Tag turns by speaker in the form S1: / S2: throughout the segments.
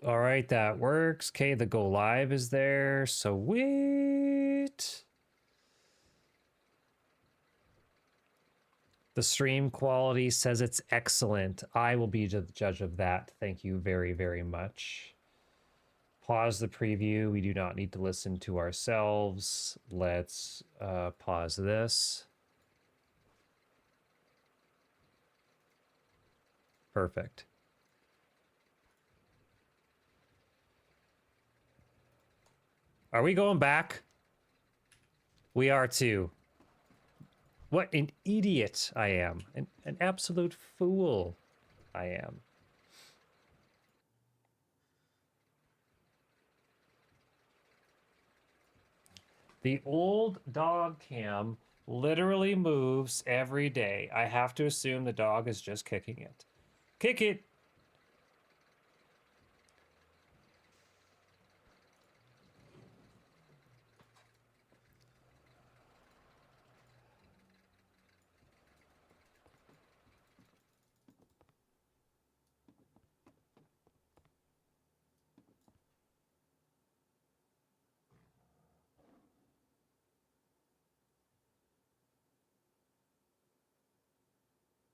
S1: All right, that works. Okay, the go live is there. Sweet. The stream quality says it's excellent. I will be the judge of that. Thank you very, very much. Pause the preview. We do not need to listen to ourselves. Let's pause this. Perfect. Are we going back? We are too. What an idiot I am. An absolute fool I am. The old dog cam literally moves every day. I have to assume the dog is just kicking it. Kick it!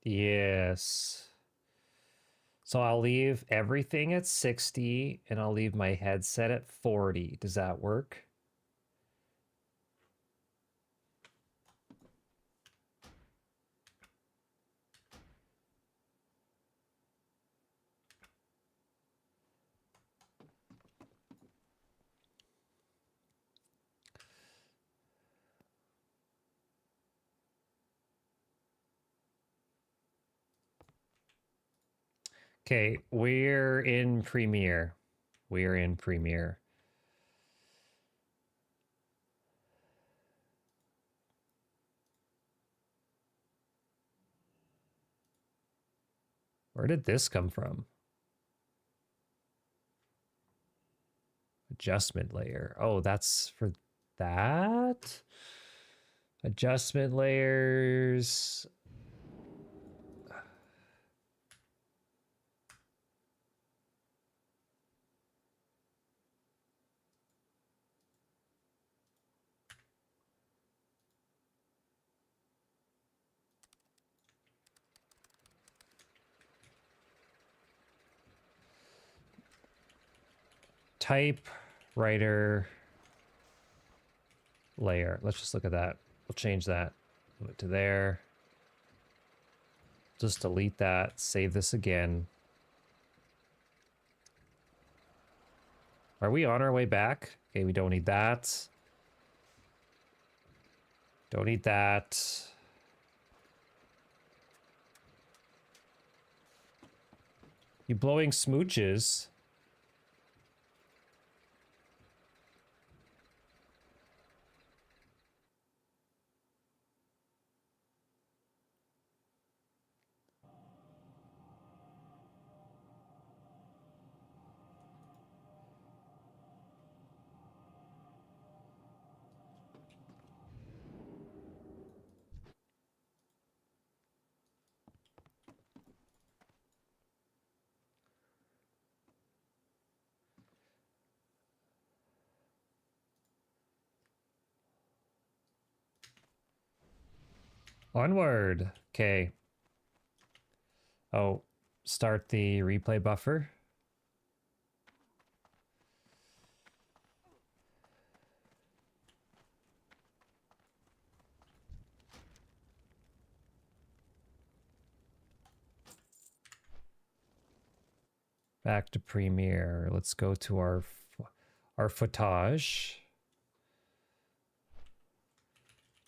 S1: Yes. So I'll leave everything at 60 and I'll leave my headset at 40. Does that work? Okay, we're in Premiere. We're in Premiere. Where did this come from? Adjustment layer. Oh, that's for that? Adjustment layers. Typewriter layer. Let's just look at that. We'll change that. Move it to there. Just delete that. Save this again. Are we on our way back? Okay, we don't need that. Don't need that. You blowing smooches? Onward. Okay. Oh, start the replay buffer. Back to Premiere. Let's go to our footage.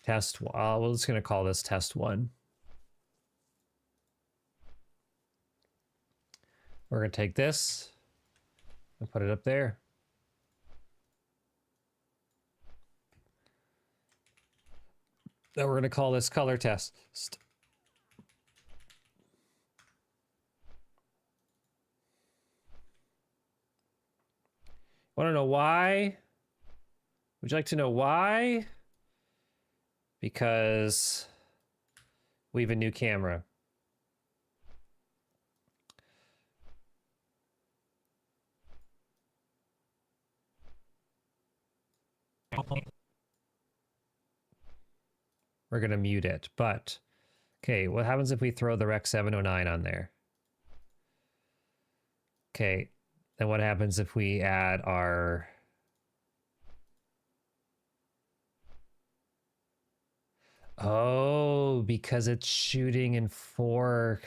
S1: Test. We're just gonna call this test 1. We're gonna take this and put it up there. Then we're gonna call this color test. Want to know why? Would you like to know why? Because we have a new camera. We're going to mute it, but okay, what happens if we throw the Rec 709 on there? Okay, then what happens if we add our... Oh, because it's shooting in 4Ks.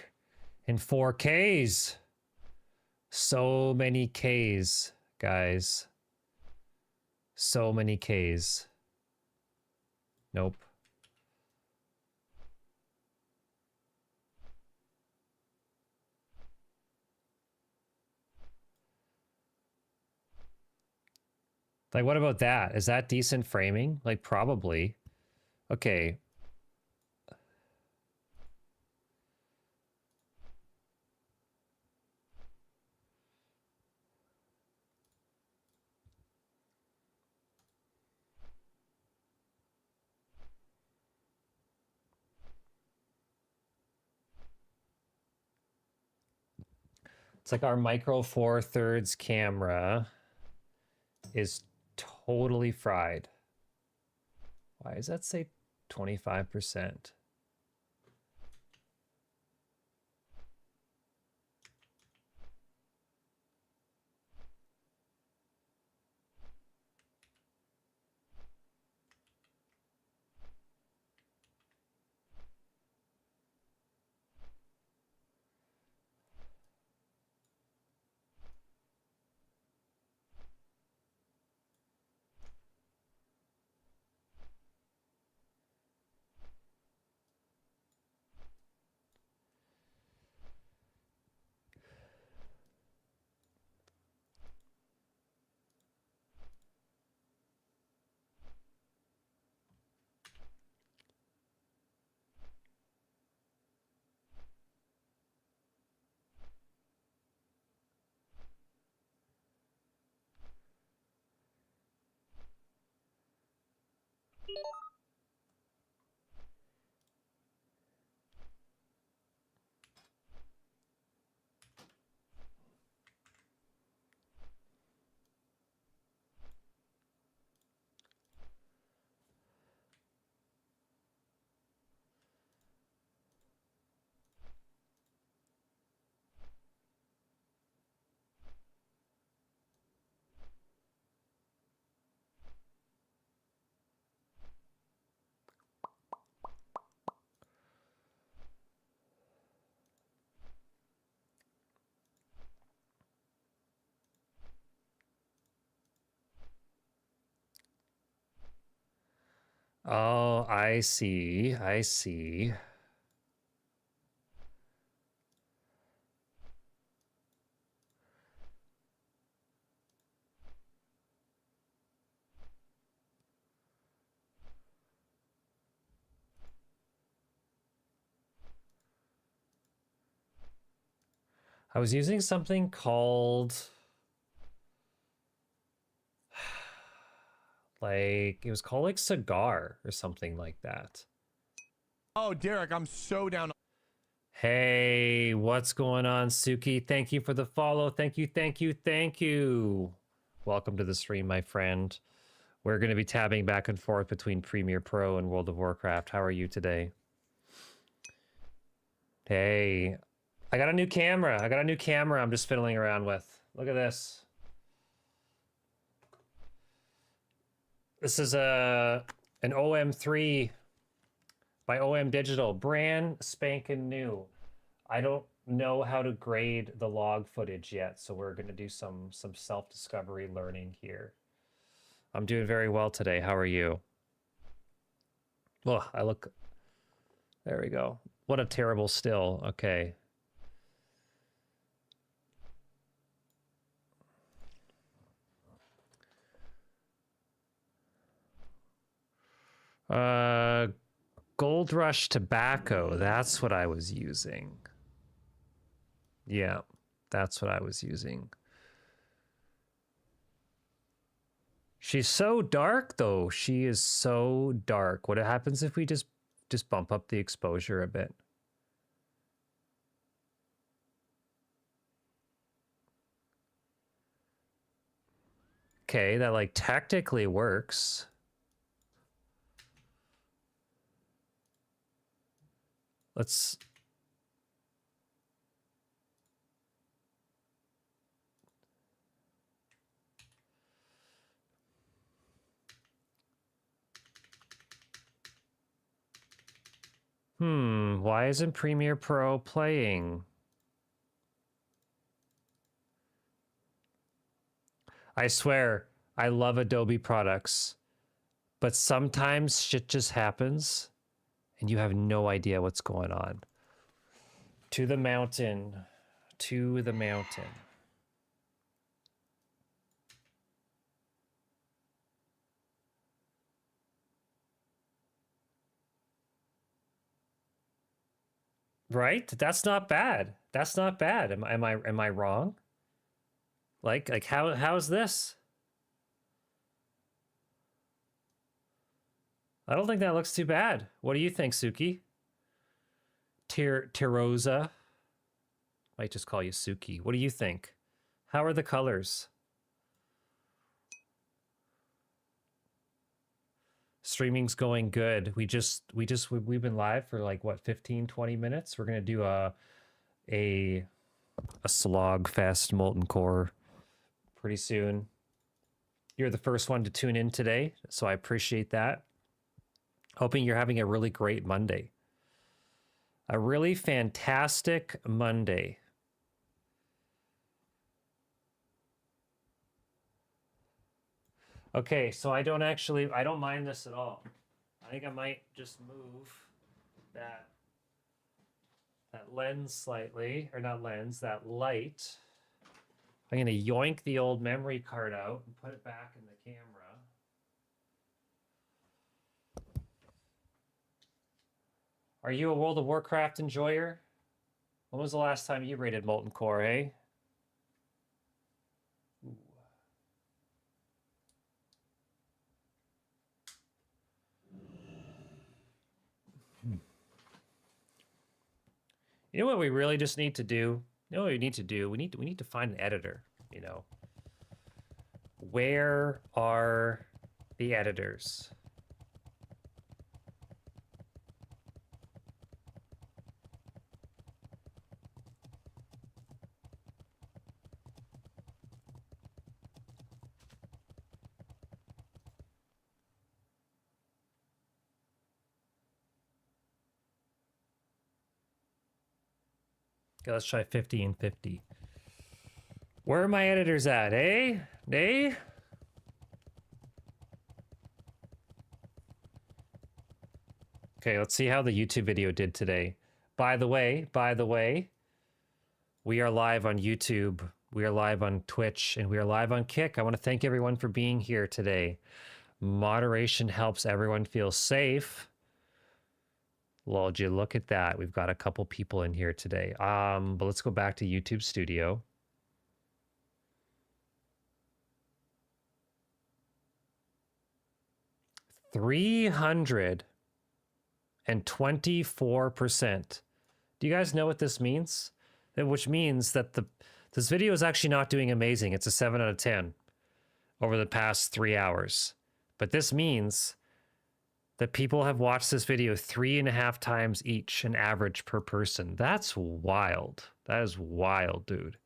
S1: So many Ks, guys. So many Ks. Nope. Like, what about that? Is that decent framing? Like, probably. Okay. It's like our Micro Four Thirds camera is totally fried. Why does that say 25%? Oh, I see. I see. I was using something called... like, it was called like Cigar or something like that.
S2: Oh, Derek, I'm so down.
S1: Hey, what's going on, Suki? Thank you for the follow. Thank you, thank you, thank you. Welcome to the stream, my friend. We're going to be tabbing back and forth between Premiere Pro and World of Warcraft. How are you today? Hey, I got a new camera. I'm just fiddling around with. Look at this. This is an OM3 by OM Digital, brand spanking new. I don't know how to grade the log footage yet, so we're going to do some self-discovery learning here. I'm doing very well today. How are you? Oh, I look... There we go. What a terrible still. Okay. Gold Rush tobacco. That's what I was using. Yeah, that's what I was using. She's so dark, though. She is so dark. What happens if we just bump up the exposure a bit? Okay, that like technically works. Let's... Why isn't Premiere Pro playing? I swear, I love Adobe products, but sometimes shit just happens and you have no idea what's going on. To the mountain. To the mountain. Right? That's not bad. That's not bad. Am I wrong? Like how's this? I don't think that looks too bad. What do you think, Suki? Tirosa. Might just call you Suki. What do you think? How are the colors? Streaming's going good. We've been live for like what, 15, 20 minutes. We're gonna do a slog fest molten core pretty soon. You're the first one to tune in today, so I appreciate that. Hoping you're having a really great Monday. A really fantastic Monday. Okay, so I don't mind this at all. I think I might just move that lens slightly, or not lens, that light. I'm gonna yoink the old memory card out and put it back in the camera. Are you a World of Warcraft enjoyer? When was the last time you rated Molten Core, eh? Ooh. You know what we really just need to do? You know what we need to do? We need to find an editor, you know. Where are the editors? Okay, let's try 50 and 50. Where are my editors at, eh? Eh? Okay, let's see how the YouTube video did today. By the way, we are live on YouTube, we are live on Twitch, and we are live on Kick. I want to thank everyone for being here today. Moderation helps everyone feel safe. Lord, you look at that. We've got a couple people in here today. But let's go back to YouTube Studio. $324%. Do you guys know what this means? Which means that this video is actually not doing amazing. It's a 7 out of 10 over the past 3 hours. But this means that people have watched this video 3.5 times each, an average per person. That's wild. That is wild, dude.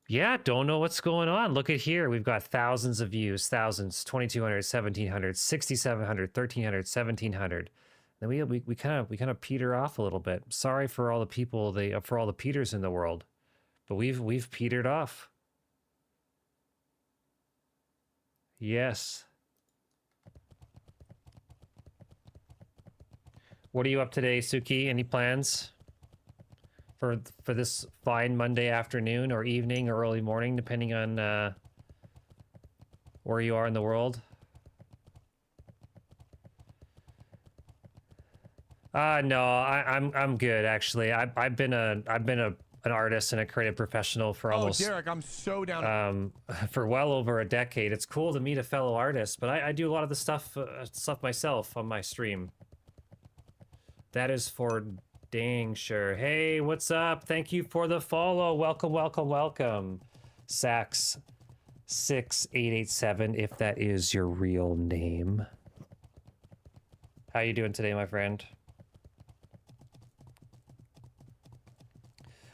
S1: Yeah, don't know what's going on. Look at here. We've got thousands of views, thousands, 2,200, 1,700, 6,700, 1,300, 1,700. Then we kind of peter off a little bit. Sorry for all the people, for all the Peters in the world, but we've petered off. Yes. What are you up today, Suki? Any plans for this fine Monday afternoon or evening or early morning, depending on where you are in the world? No, I'm good actually. I've been an artist and a creative professional for almost
S2: Derek, I'm so down.
S1: For well over a decade. It's cool to meet a fellow artist, but I do a lot of the stuff myself on my stream. That is for dang sure. Hey, what's up? Thank you for the follow. Welcome, welcome, welcome. Sax6887, if that is your real name. How you doing today, my friend?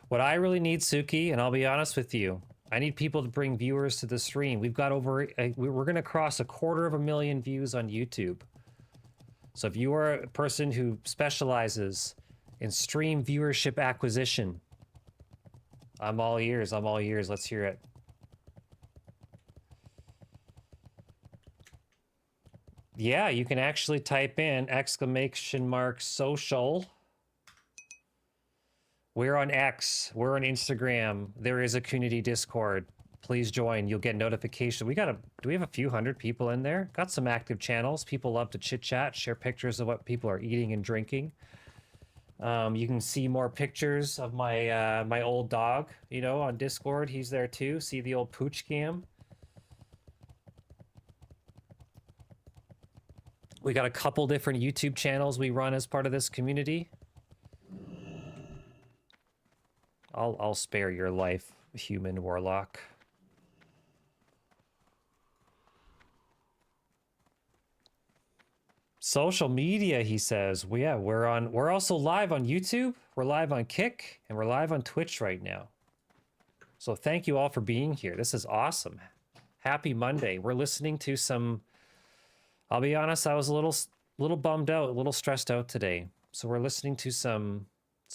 S1: What I really need, Suki, and I'll be honest with you, I need people to bring viewers to the stream. We've got we're going to cross 250,000 views on YouTube. So if you are a person who specializes in stream viewership acquisition, I'm all ears. I'm all ears. Let's hear it. Yeah, you can actually type in !social. We're on X. We're on Instagram. There is a community Discord. Please join. You'll get notification. Do we have a few hundred people in there? Got some active channels. People love to chit chat, share pictures of what people are eating and drinking. You can see more pictures of my my old dog, you know, on Discord. He's there too. See the old pooch cam. We got a couple different YouTube channels we run as part of this community. I'll spare your life, human warlock. Social media, he says. Well, yeah, we're also live on YouTube, we're live on Kick, and we're live on Twitch right now. So thank you all for being here. This is awesome. Happy Monday. We're listening to some, I'll be honest, I was a little bummed out, a little stressed out today. So we're listening to some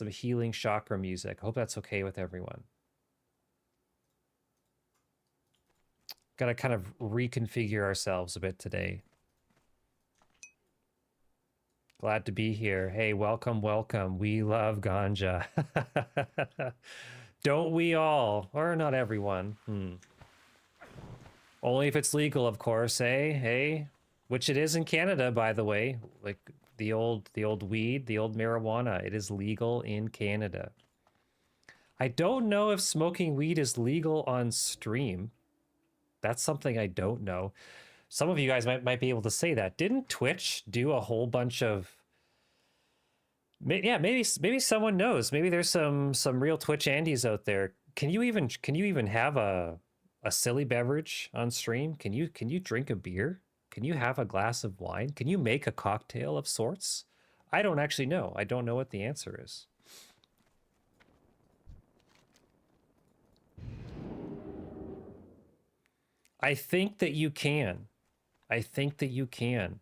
S1: healing chakra music. I hope that's okay with everyone. Got to kind of reconfigure ourselves a bit today. Glad to be here. Hey, welcome, welcome. We love ganja. Don't we all? Or not everyone. Only if it's legal, of course, eh? Hey, which it is in Canada, by the way. Like the old weed, the old marijuana. It is legal in Canada. I don't know if smoking weed is legal on stream. That's something I don't know. Some of you guys might be able to say that. Didn't Twitch do a whole bunch of... Yeah, maybe someone knows. Maybe there's some real Twitch Andies out there. Can you even have a silly beverage on stream? Can you drink a beer? Can you have a glass of wine? Can you make a cocktail of sorts? I don't actually know. I don't know what the answer is. I think that you can. I think that you can.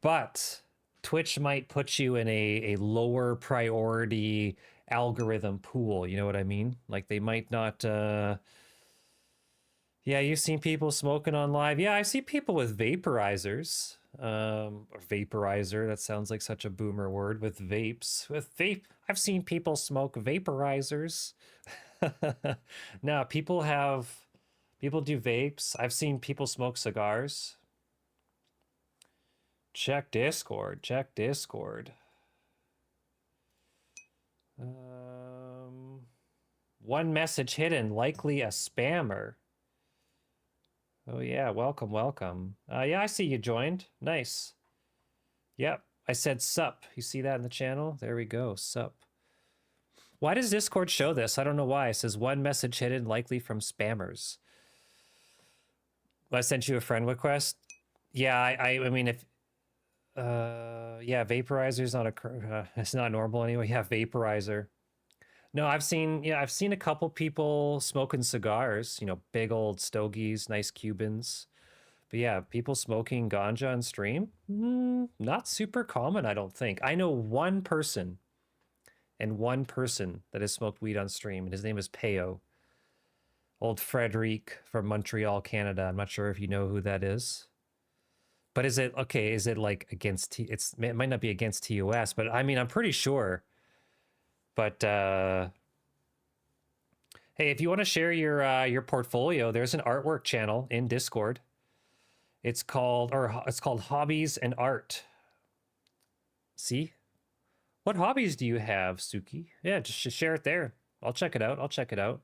S1: But Twitch might put you in a lower priority algorithm pool. You know what I mean? Like they might not... Yeah, you've seen people smoking on live. Yeah, I see people with vaporizers. Or vaporizer, that sounds like such a boomer word. With vapes. With vape. I've seen people smoke vaporizers. No, people do vapes. I've seen people smoke cigars. Check Discord. Check Discord. One message hidden, likely a spammer. Oh yeah, welcome, welcome. Yeah, I see you joined. Nice. Yep, I said sup. You see that in the channel? There we go, sup. Why does Discord show this? I don't know why. It says one message hidden, likely from spammers. I sent you a friend request. Yeah, I mean, if yeah, vaporizer's not it's not normal anyway. Yeah, vaporizer. No, I've seen a couple people smoking cigars, you know, big old stogies, nice Cubans. But yeah, people smoking ganja on stream, not super common, I don't think. I know one person that has smoked weed on stream, and his name is Peo. Old Frederic from Montreal, Canada. I'm not sure if you know who that is. But is it like against it might not be against TOS, but I mean, I'm pretty sure. But hey, if you want to share your portfolio, there's an artwork channel in Discord. It's called Hobbies and Art. See? What hobbies do you have, Suki? Yeah, just share it there. I'll check it out. I'll check it out.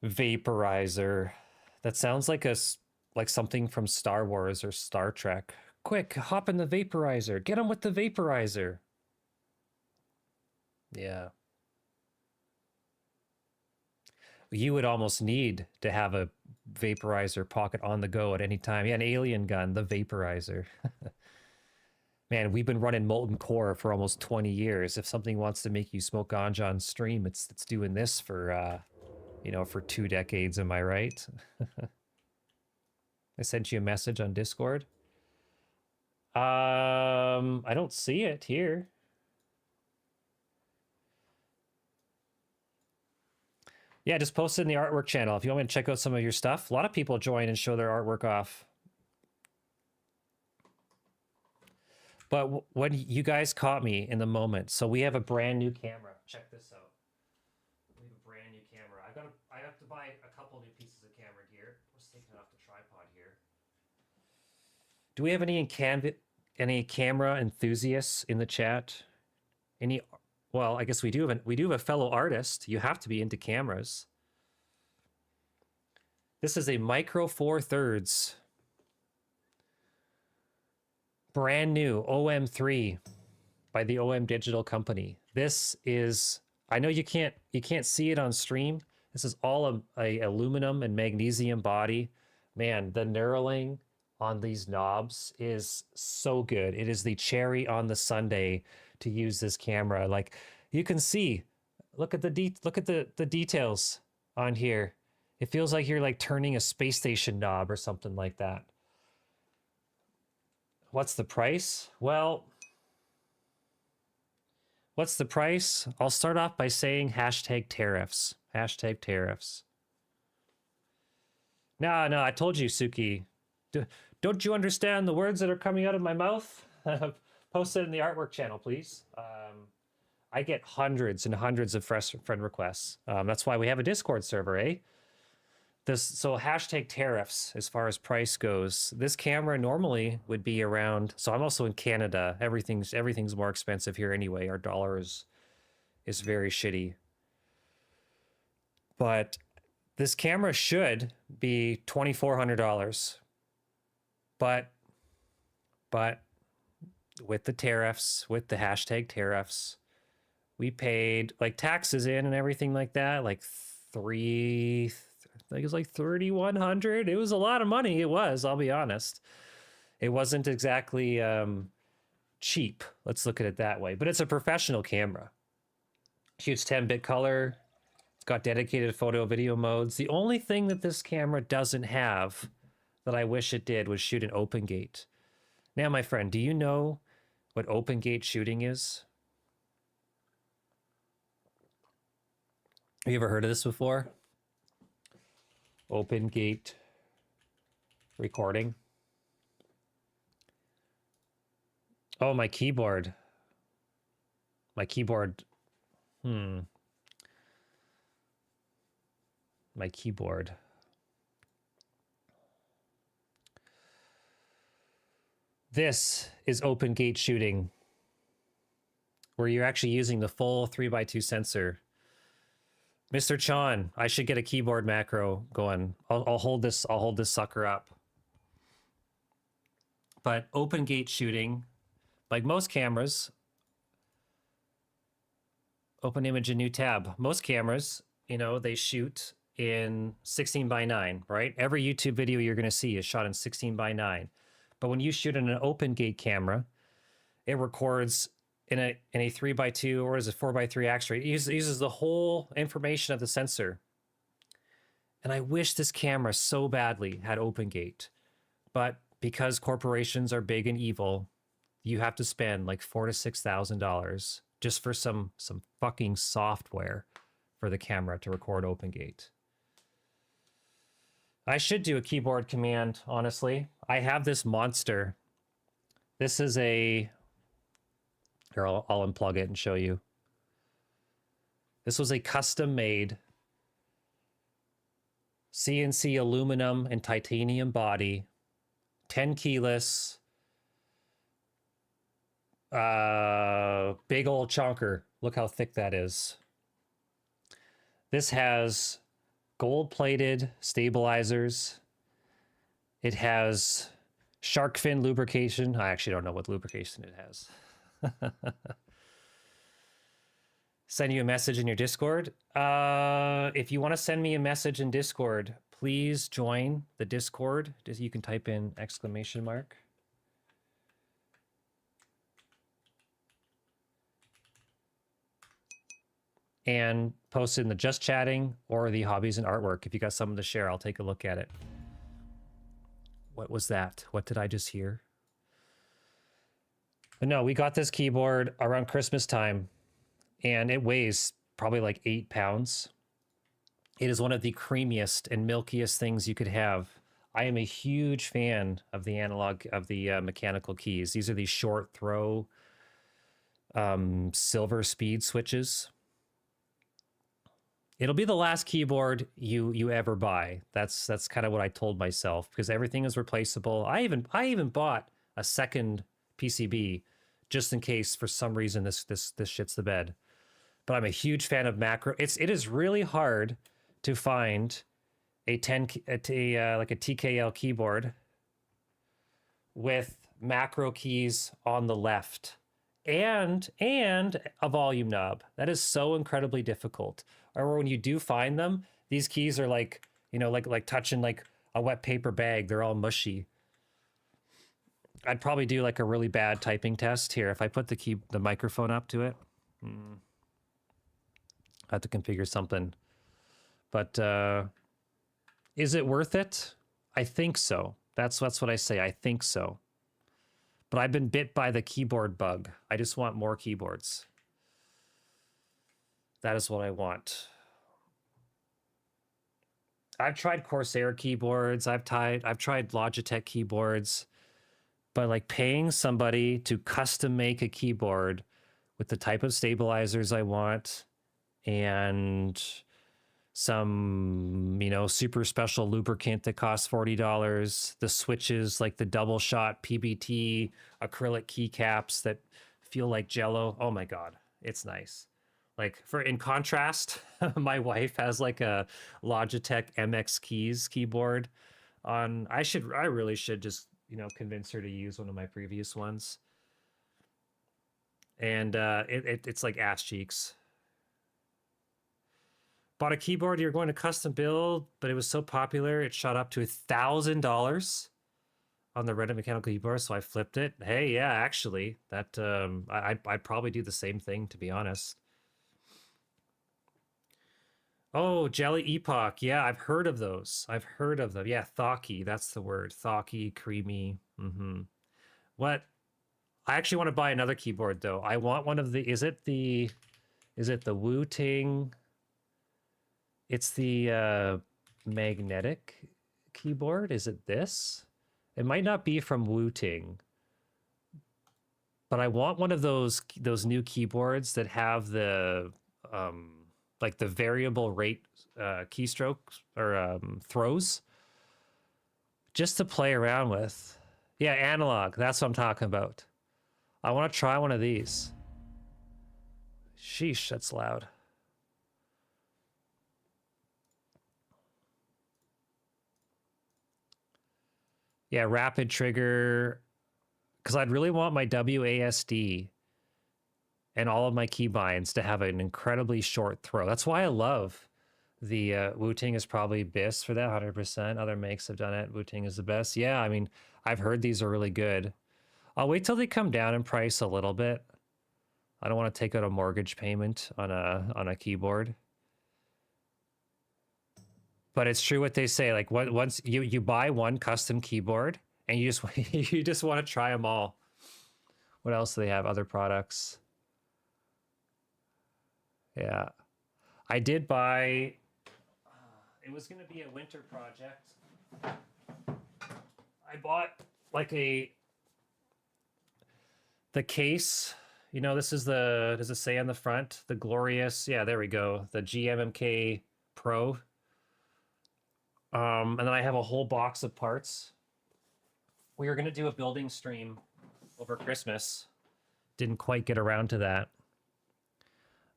S1: Vaporizer. That sounds like something from Star Wars or Star Trek. Quick, hop in the vaporizer. Get him with the vaporizer. Yeah. You would almost need to have a vaporizer pocket on the go at any time. Yeah, an alien gun, the vaporizer. Man, we've been running Molten Core for almost 20 years. If something wants to make you smoke ganja on stream, it's doing this for, you know, for 2 decades, am I right? I sent you a message on Discord. I don't see it here. Yeah, just post it in the artwork channel if you want me to check out some of your stuff. A lot of people join and show their artwork off. But when you guys caught me in the moment, so we have a brand new camera. Check this out. We have a brand new camera. I have to buy a couple new pieces of camera gear. I was taking it off the tripod here. Do we have any camera enthusiasts in the chat? Any? Well, I guess we do have a fellow artist. You have to be into cameras. This is a Micro Four Thirds. Brand new OM3 by the OM Digital Company. This is, I know you can't see it on stream. This is all a aluminum and magnesium body. Man, the knurling on these knobs is so good. It is the cherry on the sundae to use this camera. Like you can see, look at the details on here. It feels like you're like turning a space station knob or something like that. What's the price? Well, what's the price? I'll start off by saying hashtag tariffs. Hashtag tariffs. No, I told you, Suki. Don't you understand the words that are coming out of my mouth? Post it in the artwork channel, please. I get hundreds and hundreds of friend requests. That's why we have a Discord server, eh? So hashtag tariffs as far as price goes. This camera normally would be around, so I'm also in Canada. Everything's more expensive here anyway. Our dollar is very shitty. But this camera should be $2,400. But with the tariffs, with the hashtag tariffs, we paid like taxes in and everything like that, like I think it was like $3,100. It was a lot of money. It was, I'll be honest. It wasn't exactly cheap. Let's look at it that way. But it's a professional camera. Shoots 10-bit color. It's got dedicated photo video modes. The only thing that this camera doesn't have that I wish it did was shoot an open gate. Now, my friend, do you know what open gate shooting is? Have you ever heard of this before? Open gate recording. Oh, my keyboard. My keyboard. My keyboard. This is open gate shooting, where you're actually using the full 3x2 sensor. Mr. Chan, I should get a keyboard macro going. I'll hold this sucker up. But open gate shooting, like most cameras, open image and new tab. Most cameras, you know, they shoot in 16:9, right? Every YouTube video you're going to see is shot in 16:9. But when you shoot in an open gate camera, it records in a 3x2 or is a 4x3 axe rate. It uses the whole information of the sensor. And I wish this camera so badly had open gate, but because corporations are big and evil, you have to spend like $4,000 to $6,000 just for some fucking software for the camera to record open gate. I should do a keyboard command, honestly. I have this monster. This is a... Here, I'll unplug it and show you. This was a custom-made CNC aluminum and titanium body, 10 keyless, big old chonker. Look how thick that is. This has gold-plated stabilizers. It has shark fin lubrication. I actually don't know what lubrication it has. Send you a message in your Discord. If you want to send me a message in Discord, please join the Discord. You can type in !. and post it in the Just Chatting or the Hobbies and Artwork. If you got something to share, I'll take a look at it. What was that? What did I just hear? But no, we got this keyboard around Christmas time, and it weighs probably like 8 pounds. It is one of the creamiest and milkiest things you could have. I am a huge fan of the mechanical keys. These are these short throw silver speed switches. It'll be the last keyboard you ever buy. That's kind of what I told myself, because everything is replaceable. I even bought a second PCB just in case for some reason this shits the bed. But I'm a huge fan of macro. It is really hard to find like a TKL keyboard with macro keys on the left and a volume knob. That is so incredibly difficult. Or when you do find them, these keys are like, you know, like touching like a wet paper bag. They're all mushy. I'd probably do like a really bad typing test here if I put the microphone up to it. I have to configure something. But is it worth it? I think so. That's what I say. I think so. But I've been bit by the keyboard bug. I just want more keyboards. That is what I want. I've tried Corsair keyboards. I've tried Logitech keyboards. But like paying somebody to custom make a keyboard with the type of stabilizers I want and some, you know, super special lubricant that costs $40, the switches, like the double shot PBT acrylic keycaps that feel like Jello. Oh my God, it's nice. Like in contrast, my wife has like a Logitech MX Keys keyboard on. I really should just, you know, convince her to use one of my previous ones. And it's like ass cheeks. Bought a keyboard you're going to custom build, but it was so popular it shot up to $1,000 on the Reddit mechanical keyboard, so I flipped it. Hey, yeah, actually, that I'd probably do the same thing, to be honest. Oh, Jelly Epoch. Yeah, I've heard of those. I've heard of them. Yeah, thocky, that's the word. Thocky, creamy. What? I actually want to buy another keyboard though. I want one of the is it the Wu Ting? It's the magnetic keyboard. Is it this? It might not be from Wu Ting, but I want one of those new keyboards that have the like the variable rate keystrokes or throws, just to play around with. Yeah, analog. That's what I'm talking about. I want to try one of these. Sheesh, that's loud. Yeah, rapid trigger, because I'd really want my WASD and all of my keybinds to have an incredibly short throw. That's why I love the Wu-Ting is probably best for that, 100%. Other makes have done it. Wu-Ting is the best. Yeah, I mean, I've heard these are really good. I'll wait till they come down in price a little bit. I don't want to take out a mortgage payment on a keyboard. But it's true what they say. Like once you buy one custom keyboard and you just want to try them all. What else do they have? Other products. Yeah, I did buy. It was going to be a winter project. I bought like the case. You know, this is does it say on the front? The glorious. Yeah, there we go. The GMMK Pro. And then I have a whole box of parts. We were going to do a building stream over Christmas. Didn't quite get around to that.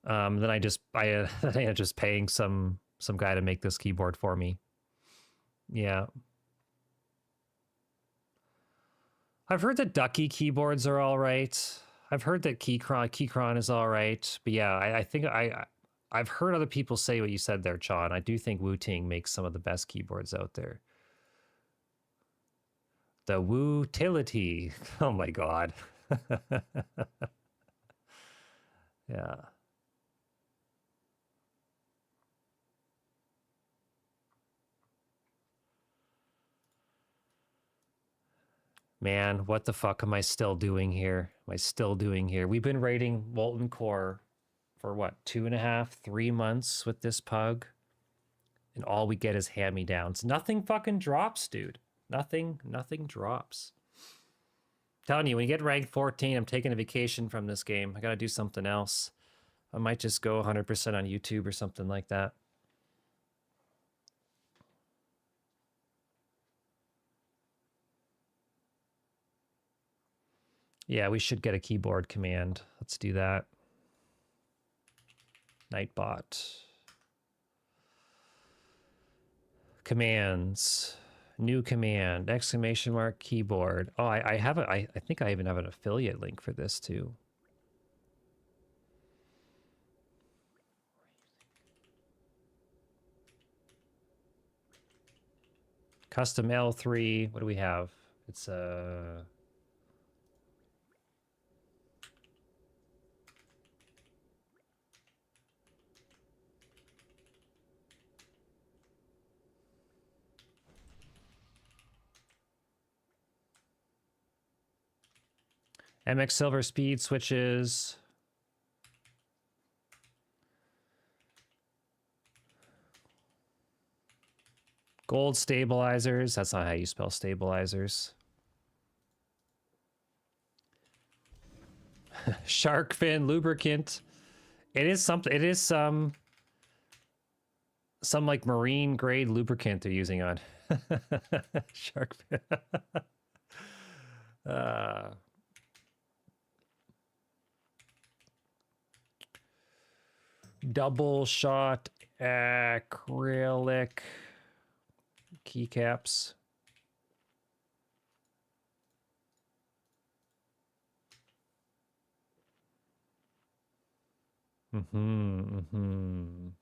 S1: Then I ended up just paying some guy to make this keyboard for me. Yeah. I've heard that Ducky keyboards are all right. I've heard that Keychron is all right. But yeah, I think I've heard other people say what you said there, John. I do think Wu-Ting makes some of the best keyboards out there. The Wu-Tility. Oh my God. Yeah. Man, what the fuck am I still doing here? Am I still doing here? We've been raiding Molten Core for what, 2.5, 3 months with this pug, and all we get is hand-me-downs. Nothing fucking drops, dude. Nothing drops. Telling you, when you get ranked 14, I'm taking a vacation from this game. I gotta do something else. I might just go 100% on YouTube or something like that. Yeah, we should get a keyboard command. Let's do that. Nightbot. Commands. New command. Exclamation mark keyboard. Oh, I have a, I think I even have an affiliate link for this too. Custom L3. What do we have? It's a... MX Silver speed switches. Gold stabilizers. That's not how you spell stabilizers. Shark fin lubricant. It is something. It is some like marine grade lubricant they're using on shark fin. Double shot acrylic keycaps.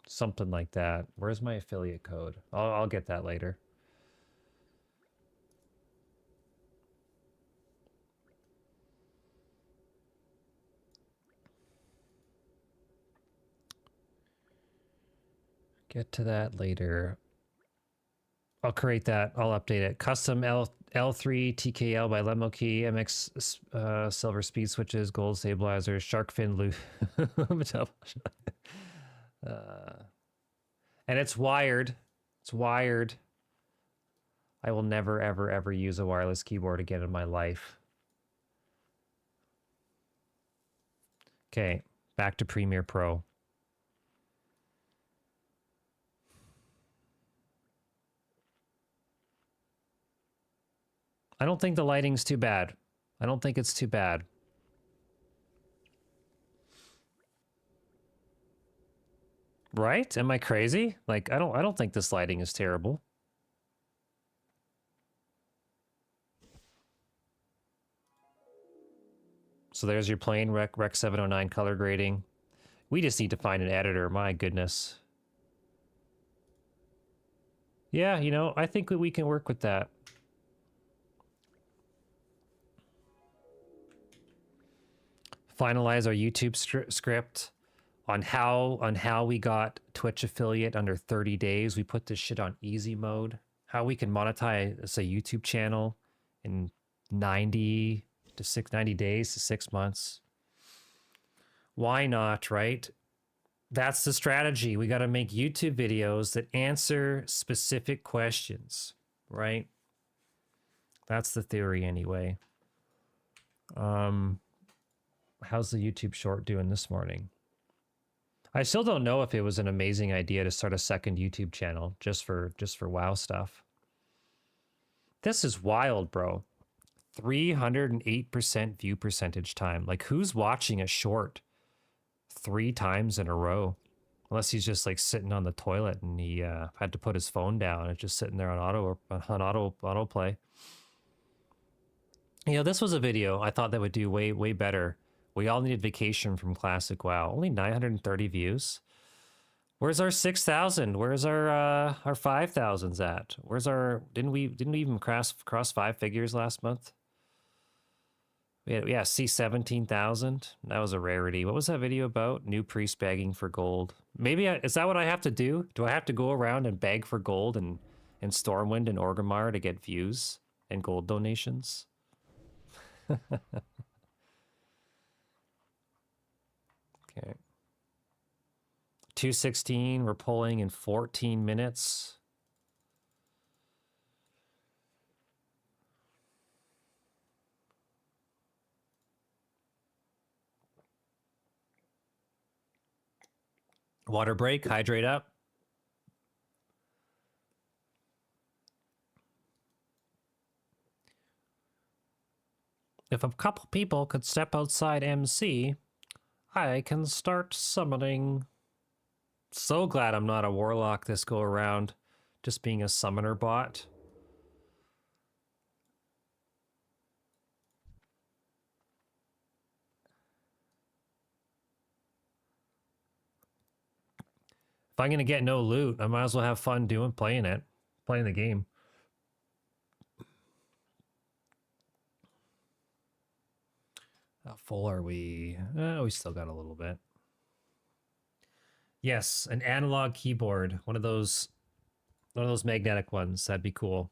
S1: Something like that. Where's my affiliate code? I'll get that later. Get to that later. I'll create that. I'll update it. Custom L3 TKL by LemoKey, MX silver speed switches, gold stabilizers, shark fin loop. And it's wired. It's wired. I will never, ever, ever use a wireless keyboard again in my life. Okay, back to Premiere Pro. I don't think the lighting's too bad. I don't think it's too bad. Right? Am I crazy? Like, I don't think this lighting is terrible. So there's your plain Rec 709 color grading. We just need to find an editor, my goodness. Yeah, you know, I think we can work with that. Finalize our YouTube script on how we got Twitch affiliate under 30 days. We put this shit on easy mode. How we can monetize a YouTube channel in 90 days to 6 months. Why not, right? That's the strategy. We got to make YouTube videos that answer specific questions, right? That's the theory anyway. How's the YouTube short doing this morning? I still don't know if it was an amazing idea to start a second YouTube channel just for WoW stuff. This is wild, bro. 308% view percentage time. Like, who's watching a short 3 times in a row? Unless he's just like sitting on the toilet and he had to put his phone down. It's just sitting there on autoplay. You know, this was a video I thought that would do way better. We all needed vacation from classic WoW. Only 930 views. Where's our 6,000? Where's our 5,000s at? Where's our... Didn't we even cross 5 figures last month? Yeah, see 17,000. That was a rarity. What was that video about? New priest begging for gold. Maybe is that what I have to do? Do I have to go around and beg for gold in Stormwind and Orgrimmar to get views and gold donations? Okay. 216, we're pulling in 14 minutes. Water break, hydrate up. If a couple people could step outside MC, I can start summoning. So glad I'm not a warlock this go around, just being a summoner bot. If I'm gonna get no loot, I might as well have fun playing the game. How full are we? We still got a little bit. Yes, an analog keyboard, one of those magnetic ones. That'd be cool.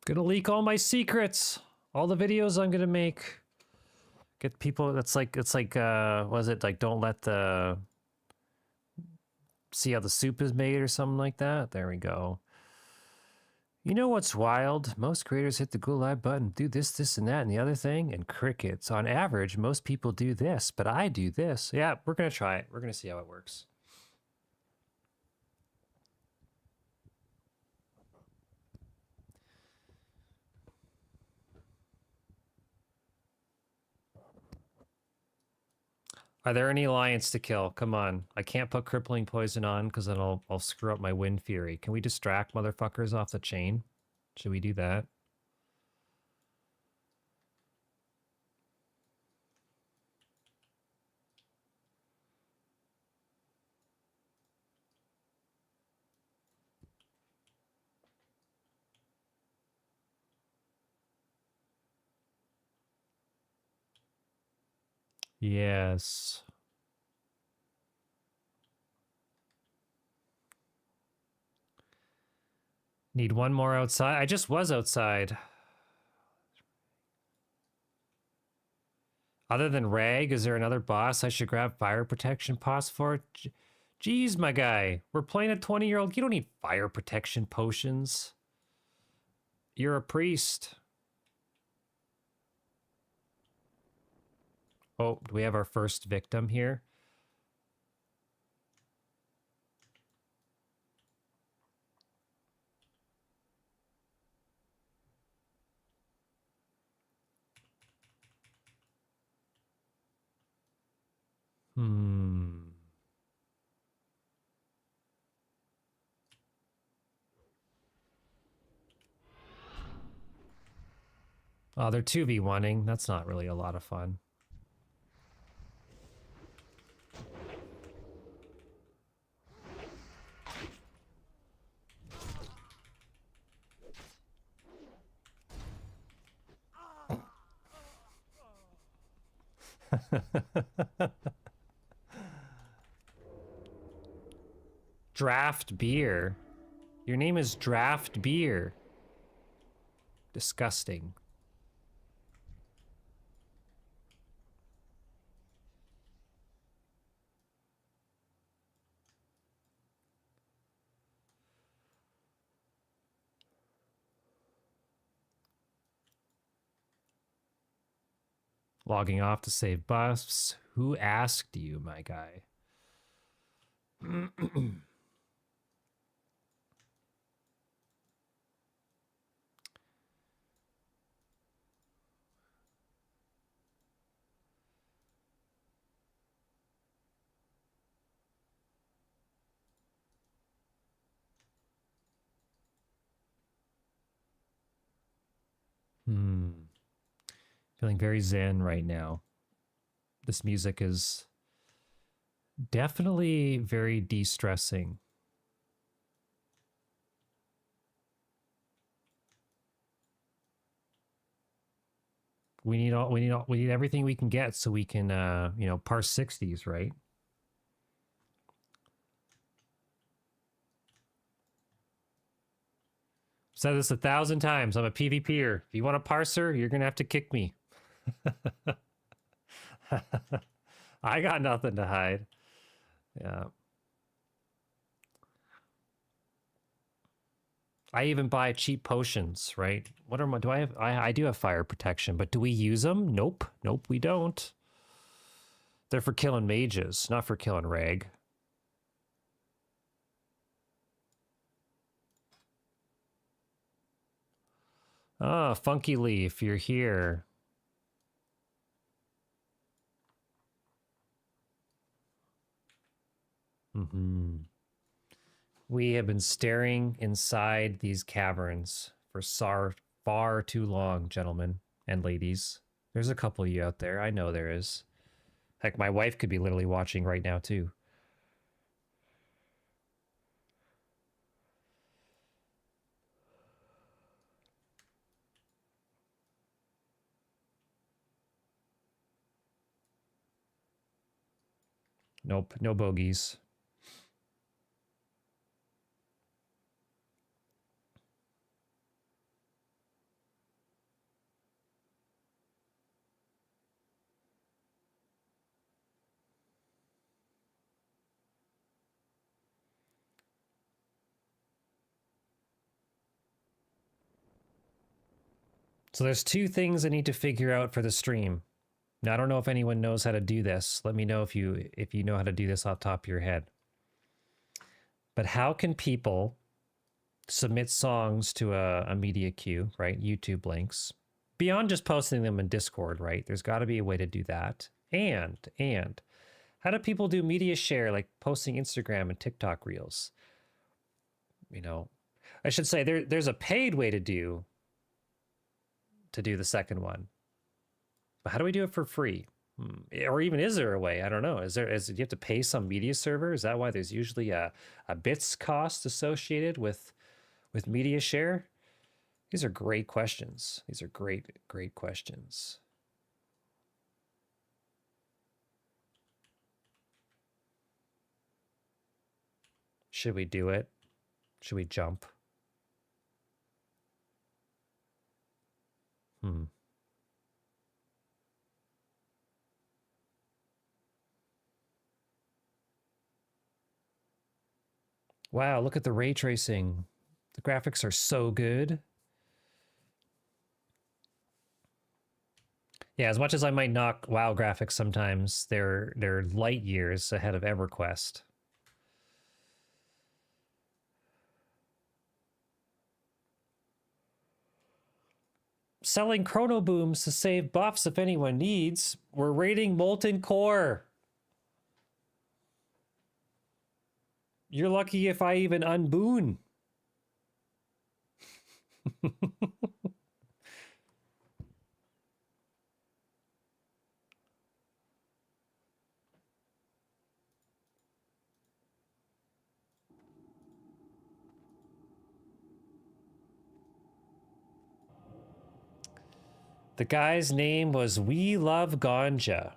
S1: Gonna leak all my secrets, all the videos I'm gonna make. Get people. It's like was it like don't let the see how the soup is made or something like that. There we go. You know what's wild? Most creators hit the go live button, do this, this, and that, and the other thing, and crickets. On average, most people do this, but I do this. Yeah, we're gonna try it. We're gonna see how it works. Are there any alliance to kill? Come on. I can't put crippling poison on because then I'll screw up my wind fury. Can we distract motherfuckers off the chain? Should we do that? Yes. Need one more outside. I just was outside. Other than Rag, is there another boss I should grab fire protection pots for? Jeez, my guy. We're playing a 20-year-old. You don't need fire protection potions. You're a priest. Oh, do we have our first victim here? Oh, they're 2v1ing. That's not really a lot of fun. Draft beer. Your name is Draft Beer. Disgusting. Logging off to save buffs. Who asked you, my guy? Feeling very zen right now. This music is definitely very de-stressing. we need everything we can get so we can you know, parse 60s, right? Said this 1,000 times. I'm a PvPer. If you want a parser, you're gonna have to kick me. I got nothing to hide. Yeah. I even buy cheap potions, right? What are my, do I have? I do have fire protection, but do we use them? Nope. Nope, we don't. They're for killing mages, not for killing rag. Ah, Funky Leaf, you're here. Mm-hmm. We have been staring inside these caverns for far too long, gentlemen and ladies. There's a couple of you out there. I know there is. Heck, my wife could be literally watching right now, too. Nope, no bogeys. So there's two things I need to figure out for the stream. Now, I don't know if anyone knows how to do this. Let me know if you know how to do this off the top of your head. But how can people submit songs to a media queue, right? YouTube links. Beyond just posting them in Discord, right? There's got to be a way to do that. And how do people do media share, like posting Instagram and TikTok reels? You know, I should say there's a paid way to do the second one. But how do we do it for free? Or even is there a way? I don't know. Do you have to pay some media server? Is that why there's usually a bits cost associated with media share? These are great questions. These are great questions. Should we do it? Should we jump? Wow, look at the ray tracing. The graphics are so good. Yeah, as much as I might knock WoW graphics sometimes, they're light years ahead of EverQuest. Selling chrono booms to save buffs if anyone needs. We're raiding Molten Core. You're lucky if I even unboon. The guy's name was We Love Ganja.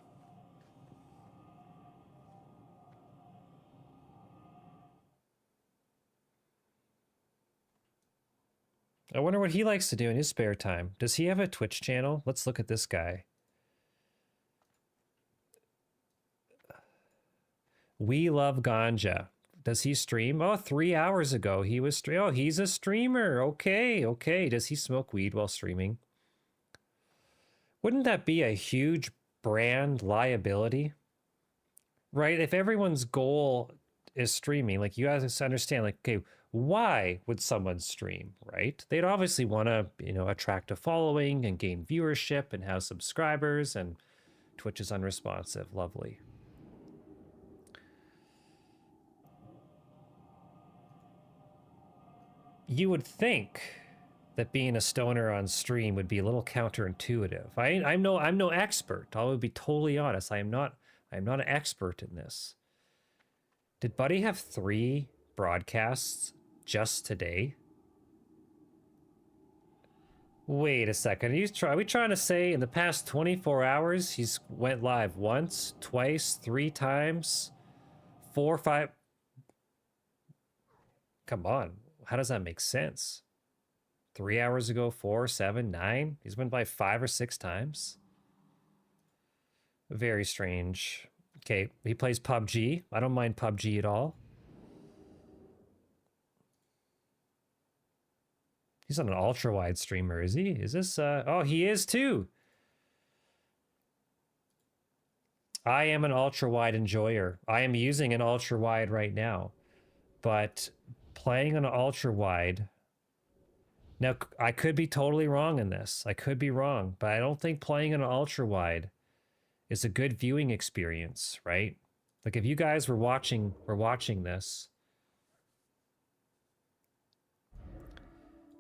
S1: I wonder what he likes to do in his spare time. Does he have a Twitch channel? Let's look at this guy. We Love Ganja. Does he stream? Oh, 3 hours ago he was oh, he's a streamer. Okay. Does he smoke weed while streaming? Wouldn't that be a huge brand liability? Right? If everyone's goal is streaming, like you guys understand, like, okay, why would someone stream, right? They'd obviously want to, you know, attract a following and gain viewership and have subscribers, and Twitch is unresponsive. Lovely. You would think that being a stoner on stream would be a little counterintuitive. I'm no expert. I will be totally honest. I'm not an expert in this. Did Buddy have 3 broadcasts just today? Wait a second. Are we trying to say in the past 24 hours he's went live once, twice, 3 times, 4, 5? Come on. How does that make sense? 3 hours ago, 4, 7, 9? He's went by 5 or 6 times? Very strange. Okay, he plays PUBG. I don't mind PUBG at all. He's not an ultra-wide streamer, is he? Is this, oh, he is too! I am an ultra-wide enjoyer. I am using an ultra-wide right now. But playing on an ultra-wide... Now, I could be totally wrong in this. I could be wrong, but I don't think playing on an ultra-wide is a good viewing experience, right? Like, if you guys were watching this...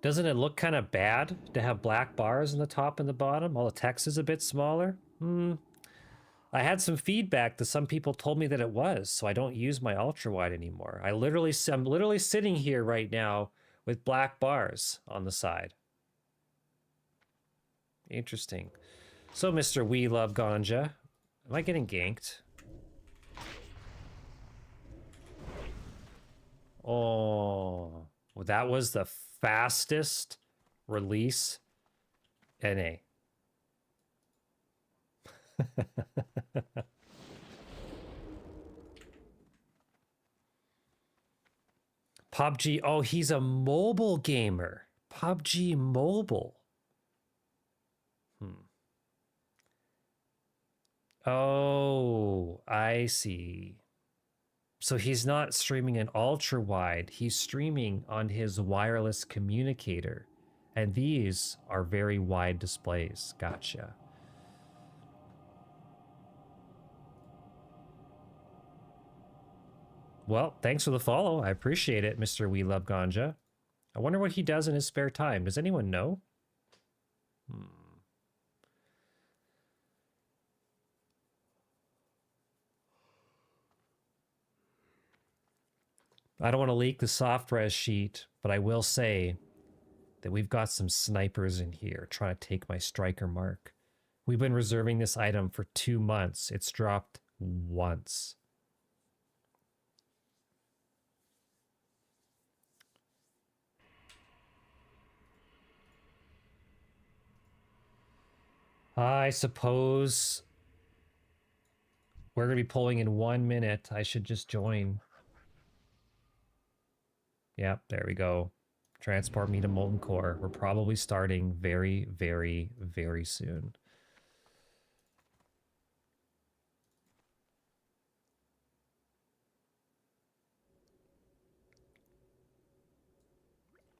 S1: Doesn't it look kind of bad to have black bars in the top and the bottom? All the text is a bit smaller? I had some feedback that some people told me that it was, so I don't use my ultra wide anymore. I'm literally sitting here right now with black bars on the side. Interesting. So, Mr. We Love Ganja, am I getting ganked? Oh, well, that was the fastest release NA. PUBG. Oh, he's a mobile gamer. PUBG Mobile. Oh, I see. So he's not streaming an ultra wide, he's streaming on his wireless communicator. And these are very wide displays. Gotcha. Well, thanks for the follow. I appreciate it, Mr. We Love Ganja. I wonder what he does in his spare time. Does anyone know? I don't want to leak the soft res sheet, but I will say that we've got some snipers in here trying to take my striker mark. We've been reserving this item for 2 months. It's dropped once. I suppose we're going to be pulling in 1 minute. I should just join. Yep, there we go. Transport me to Molten Core. We're probably starting very, very, very soon.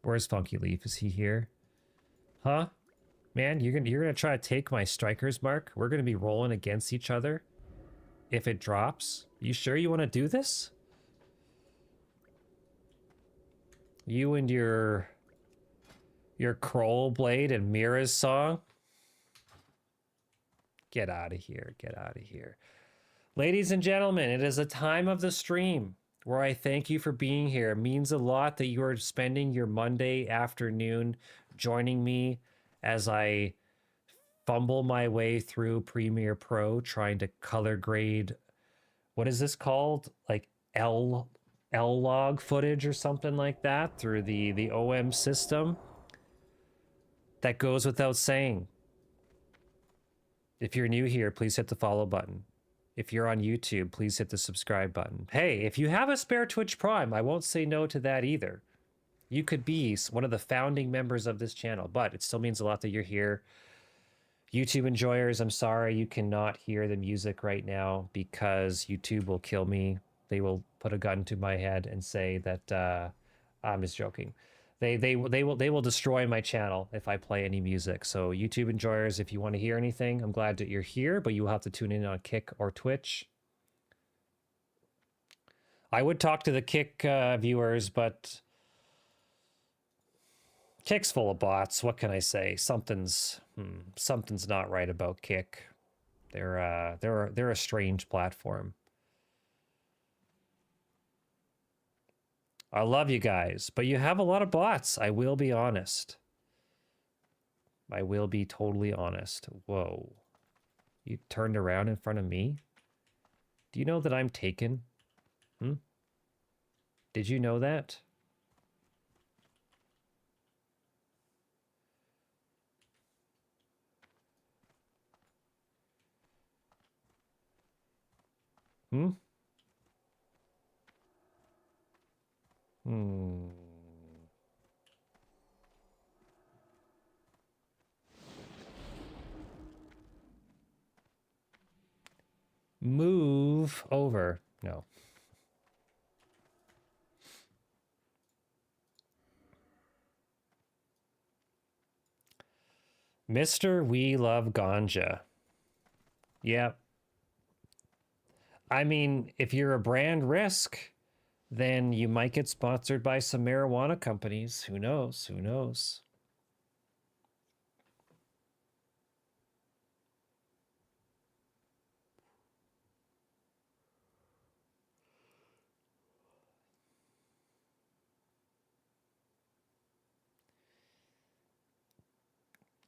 S1: Where's Funky Leaf? Is he here? Huh? Man, you're gonna try to take my striker's mark? We're gonna be rolling against each other if it drops? You sure you want to do this? You and your Kroll Blade and Mira's song? Get out of here. Get out of here. Ladies and gentlemen, it is a time of the stream where I thank you for being here. It means a lot that you are spending your Monday afternoon joining me as I fumble my way through Premiere Pro trying to color grade, what is this called? Like L-log footage or something like that through the OM system. That goes without saying. If you're new here, please hit the follow button. If you're on YouTube, please hit the subscribe button. Hey, if you have a spare Twitch Prime, I won't say no to that either. You could be one of the founding members of this channel, but it still means a lot that you're here. YouTube enjoyers, I'm sorry you cannot hear the music right now because YouTube will kill me. They will put a gun to my head and say that I'm just joking. They will destroy my channel if I play any music. So YouTube enjoyers, if you want to hear anything, I'm glad that you're here, but you will have to tune in on Kick or Twitch. I would talk to the Kick viewers, but Kick's full of bots. What can I say? Something's not right about Kick. They're a strange platform. I love you guys, but you have a lot of bots. I will be honest. I will be totally honest. Whoa. You turned around in front of me? Do you know that I'm taken? Hmm? Did you know that? Hmm? Hmm. Move over. No. Mr. We Love Ganja. Yep. I mean, if you're a brand risk, then you might get sponsored by some marijuana companies. Who knows? Who knows?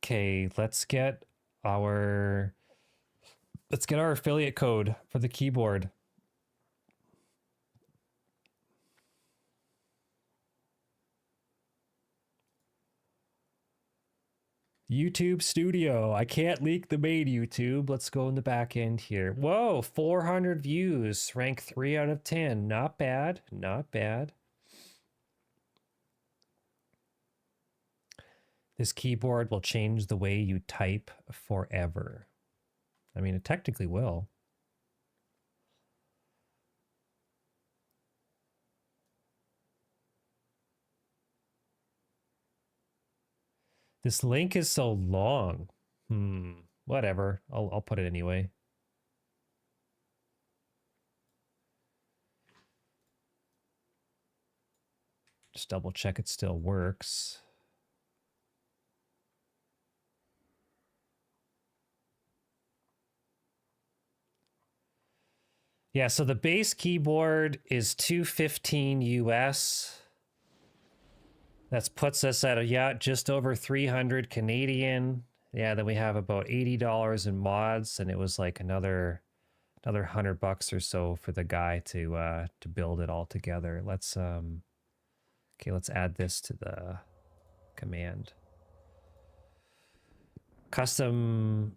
S1: Okay, let's get our affiliate code for the keyboard. YouTube Studio. I can't leak the main YouTube. Let's go in the back end here. Whoa, 400 views. Rank 3 out of 10. Not bad. Not bad. This keyboard will change the way you type forever. I mean, it technically will. This link is so long. Whatever. I'll put it anyway. Just double check it still works. Yeah, so the base keyboard is $215 US. That puts us at just over 300 Canadian. Yeah, then we have about $80 in mods, and it was like another $100 or so for the guy to build it all together. Let's let's add this to the command. Custom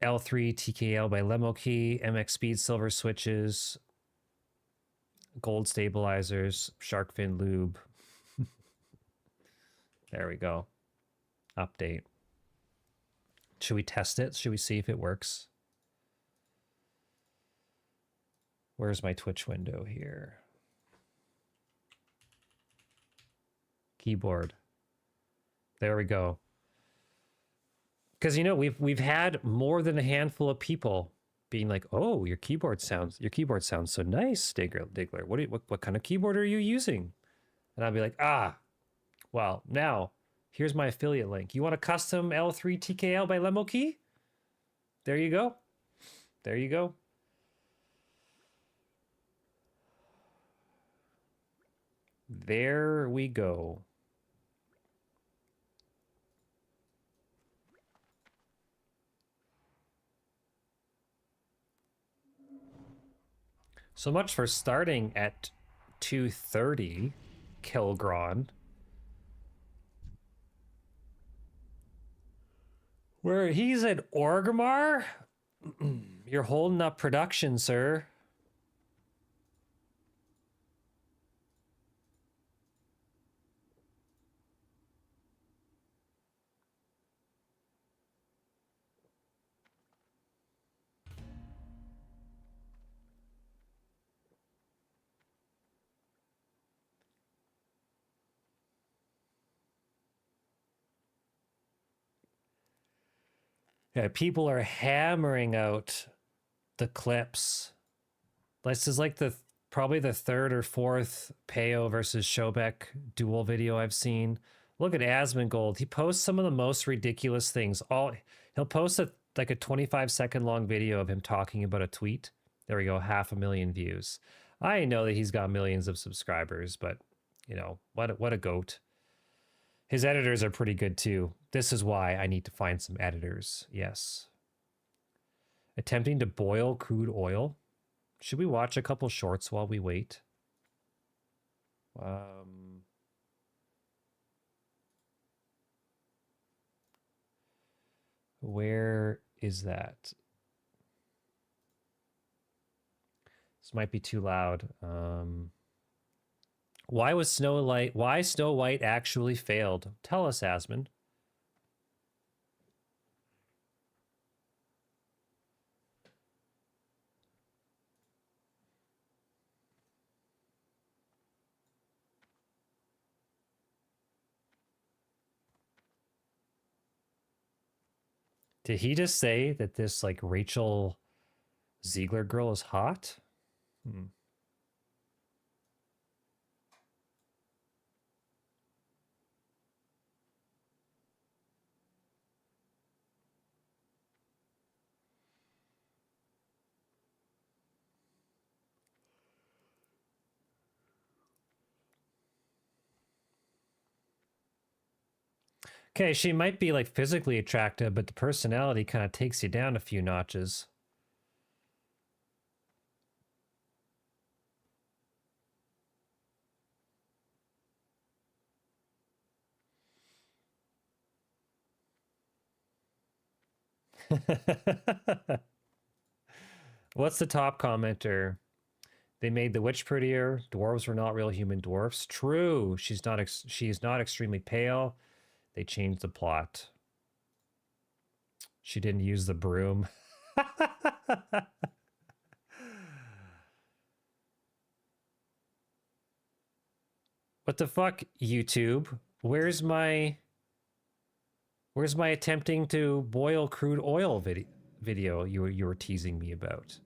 S1: L3 TKL by Lemokey, MX Speed silver switches, gold stabilizers, shark fin lube. There we go. Update. Should we test it? Should we see if it works? Where's my Twitch window here? Keyboard. There we go. Because we've had more than a handful of people being like, "Oh, your keyboard sounds so nice, Diggler. What kind of keyboard are you using?" And I'll be like, well, now here's my affiliate link. You want a custom L3 TKL by Lemokey? There you go. There you go. There we go. So much for starting at 230 Kilgron. Where he's at Orgrimmar? You're holding up production, sir. Yeah, people are hammering out the clips. This is like probably the third or fourth Peo versus Shobek duel video I've seen. Look at Asmongold. He posts some of the most ridiculous things. He'll post like a 25-second long video of him talking about a tweet. There we go, 500,000 views. I know that he's got millions of subscribers, but what a goat. His editors are pretty good too. This is why I need to find some editors. Yes. Attempting to boil crude oil. Should we watch a couple shorts while we wait? Where is that? This might be too loud. Why Snow White actually failed? Tell us, Asmund. Did he just say that this like Rachel Ziegler girl is hot? Okay, she might be like physically attractive, but the personality kind of takes you down a few notches. What's the top commenter? They made the witch prettier. Dwarves were not real human dwarfs. True. She's not extremely pale. They changed the plot. She didn't use the broom. What the fuck, YouTube? Where's my attempting to boil crude oil video you were teasing me about?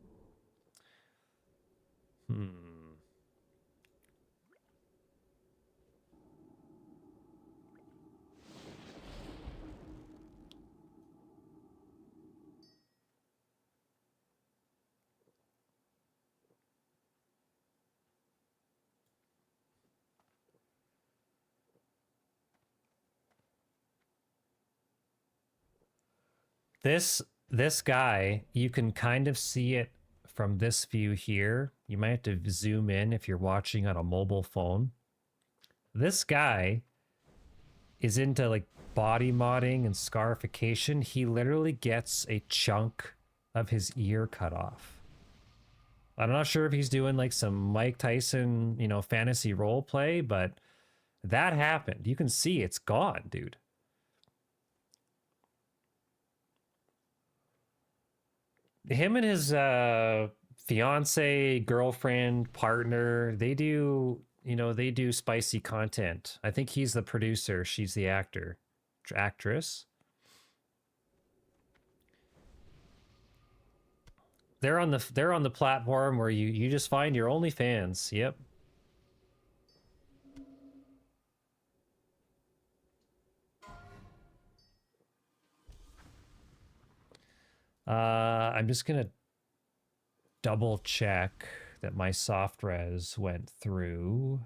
S1: This guy, you can kind of see it from this view here. You might have to zoom in if you're watching on a mobile phone. This guy is into like body modding and scarification. He literally gets a chunk of his ear cut off. I'm not sure if he's doing like some Mike Tyson, fantasy role play, but that happened. You can see it's gone, dude. Him and his fiance, girlfriend, partner, they do spicy content. I think he's the producer, she's the actress. They're on the platform where you just find your OnlyFans. Yep. I'm just gonna double check that my soft res went through.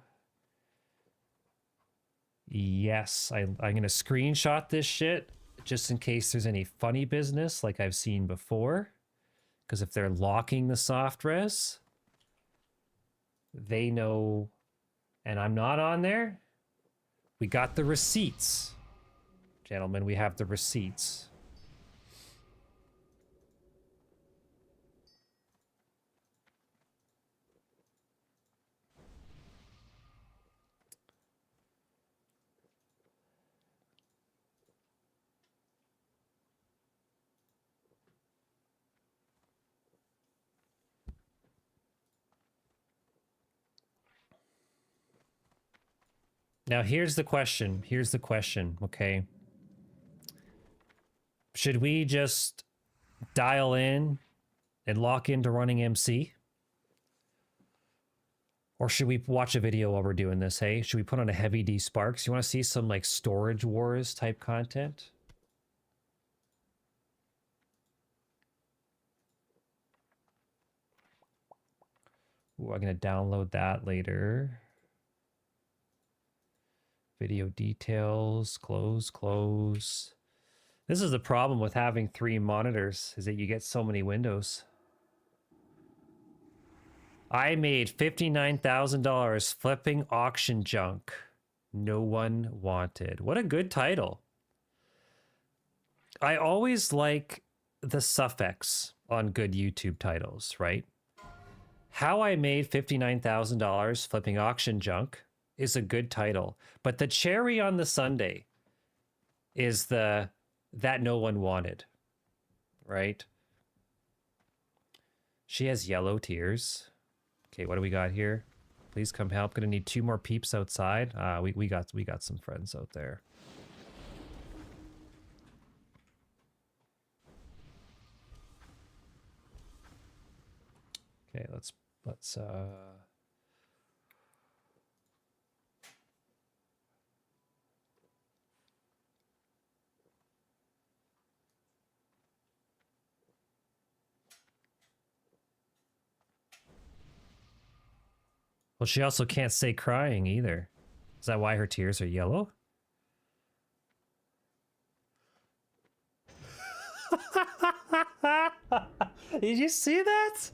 S1: Yes, I'm gonna screenshot this shit just in case there's any funny business like I've seen before. Because if they're locking the soft res, they know, and I'm not on there. We got the receipts. Gentlemen, we have the receipts. Now, here's the question. Okay? Should we just dial in and lock into running MC? Or should we watch a video while we're doing this, hey? Should we put on a heavy D Sparks? You want to see some, like, Storage Wars type content? Ooh, I'm going to download that later. Video details, close. This is the problem with having 3 monitors, is that you get so many windows. I made $59,000 flipping auction junk no one wanted. What a good title. I always like the suffix on good YouTube titles, right? How I made $59,000 flipping auction junk is a good title, but the cherry on the sundae is the that no one wanted, right? She has yellow tears. Okay, what do we got here? Please come help. Gonna need 2 more peeps outside. We got some friends out there. Okay, let's well, she also can't say crying either. Is that why her tears are yellow? Did you see that?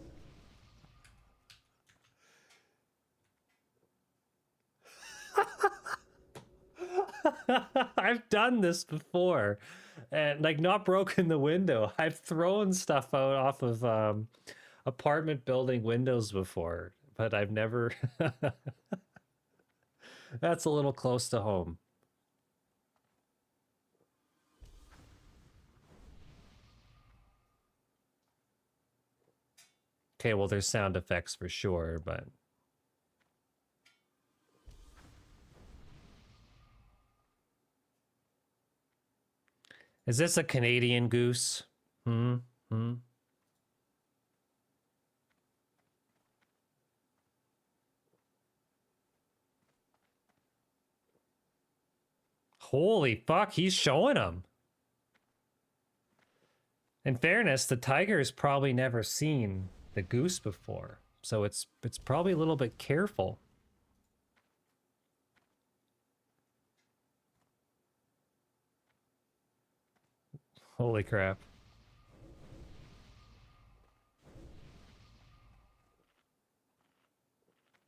S1: I've done this before and like not broken the window. I've thrown stuff out off of apartment building windows before, but I've never. That's a little close to home. Okay, well, there's sound effects for sure, but. Is this a Canadian goose? Holy fuck, he's showing them. In fairness, the tiger's probably never seen the goose before, so it's probably a little bit careful. Holy crap.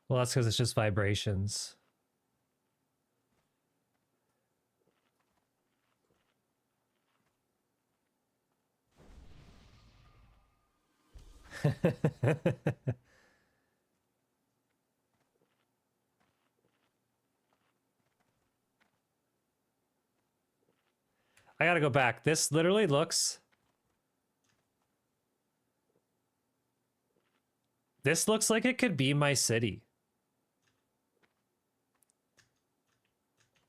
S1: Well, that's because it's just vibrations. I gotta go back. This literally looks... This looks like it could be my city.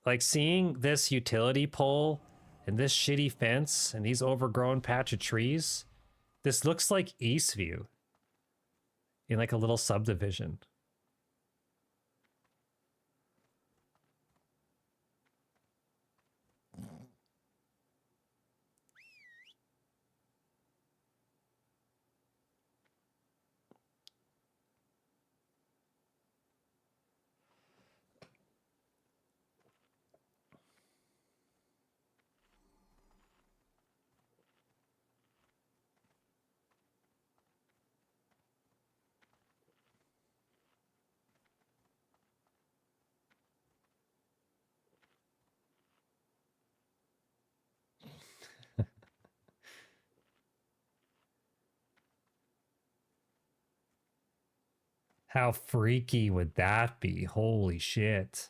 S1: Like seeing this utility pole and this shitty fence and these overgrown patch of trees. This looks like Eastview in like a little subdivision. How freaky would that be? Holy shit.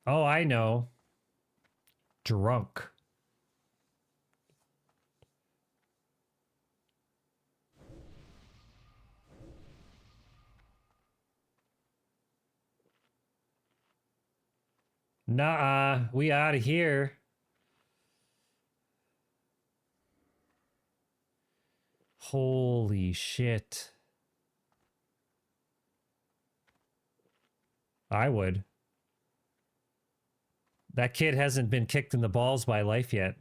S1: Oh, I know. Drunk. Nah, we out of here. Holy shit. I would. That kid hasn't been kicked in the balls by life yet.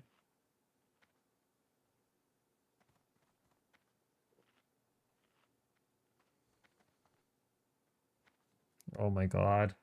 S1: Oh my god.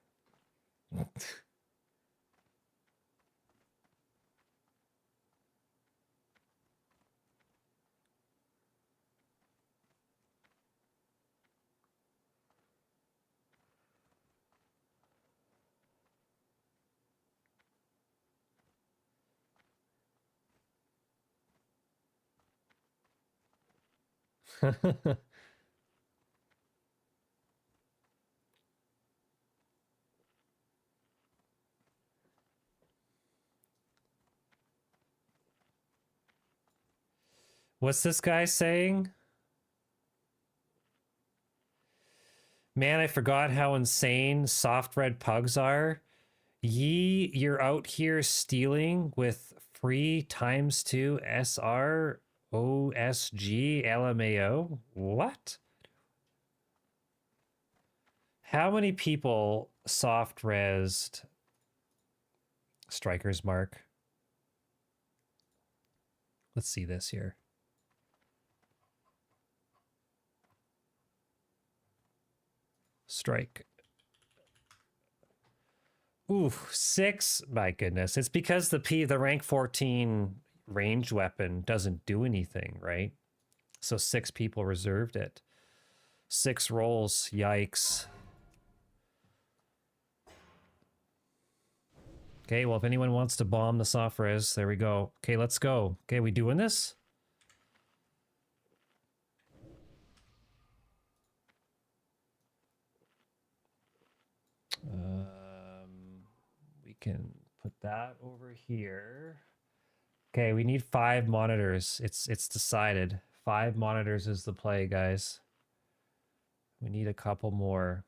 S1: What's this guy saying? Man, I forgot how insane soft red pugs are. You're out here stealing with free ×2 SR OSG LMAO? What? How many people soft resed Striker's Mark? Let's see this here. Strike. Ooh, 6. My goodness. It's because the rank 14 ranged weapon doesn't do anything, right? So 6 people reserved it. 6 rolls. Yikes. Okay, well, if anyone wants to bomb the soft res, there we go. Okay, let's go. Okay, we doing this? We can put that over here. Okay, we need 5 monitors. It's decided. 5 monitors is the play, guys. We need a couple more.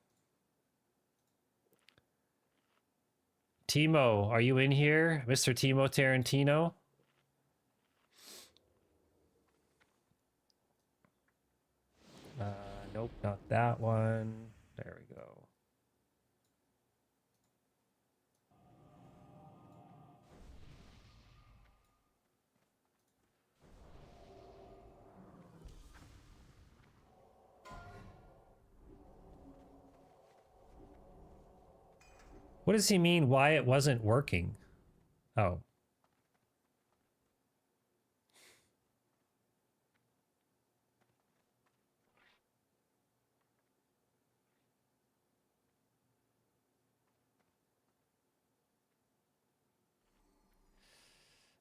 S1: Timo, are you in here? Mr. Timo Tarantino? Nope, not that one. There we go. What does he mean why it wasn't working? Oh.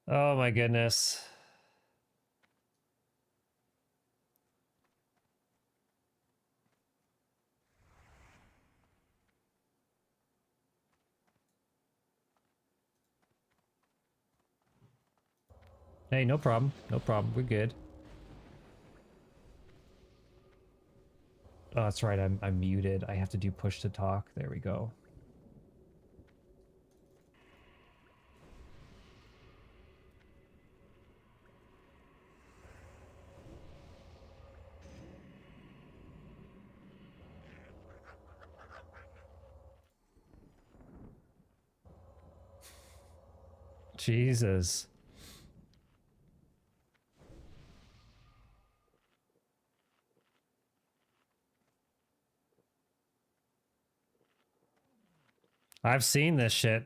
S1: Oh my goodness. Hey, no problem. No problem. We're good. Oh, that's right. I'm muted. I have to do push to talk. There we go. Jesus. I've seen this shit.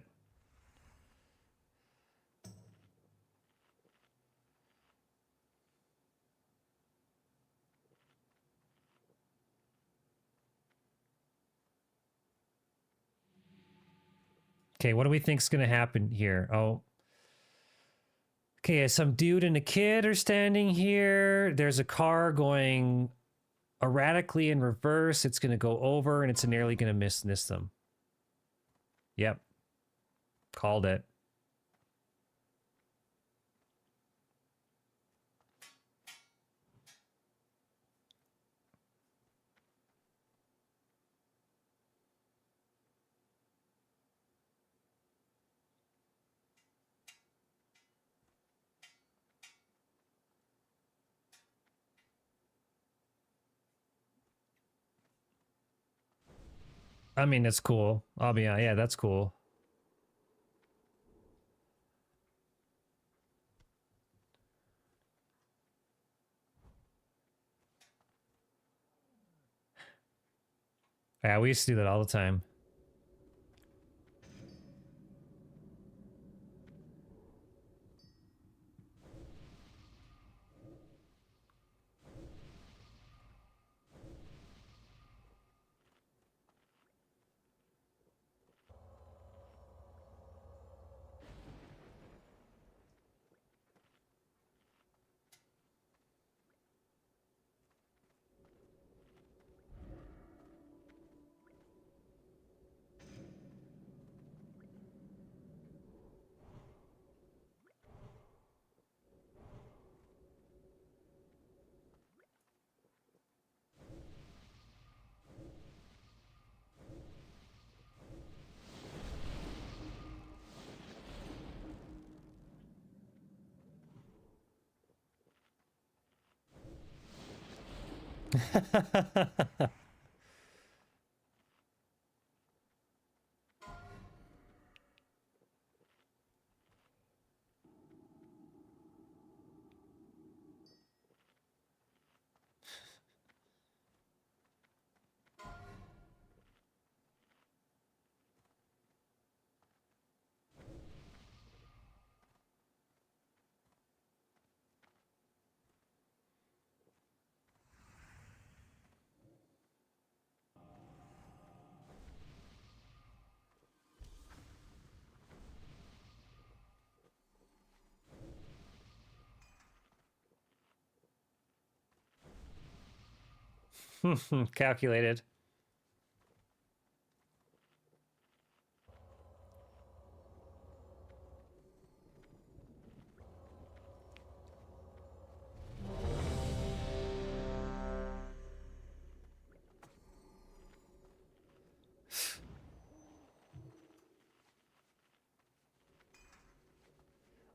S1: Okay, what do we think's gonna happen here? Oh. Okay, some dude and a kid are standing here. There's a car going erratically in reverse. It's gonna go over and it's nearly gonna miss them. Yep. Called it. I mean, it's cool. I'll be yeah, that's cool. Yeah, we used to do that all the time. Calculated.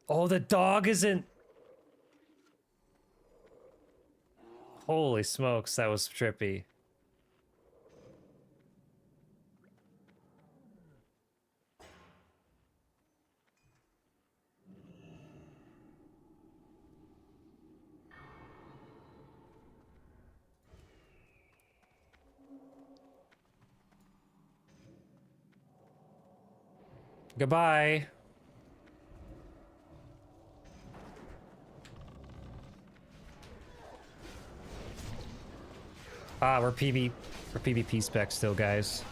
S1: Oh, the dog isn't. Holy smokes, that was trippy. Goodbye. Ah, we're PvP spec still, guys.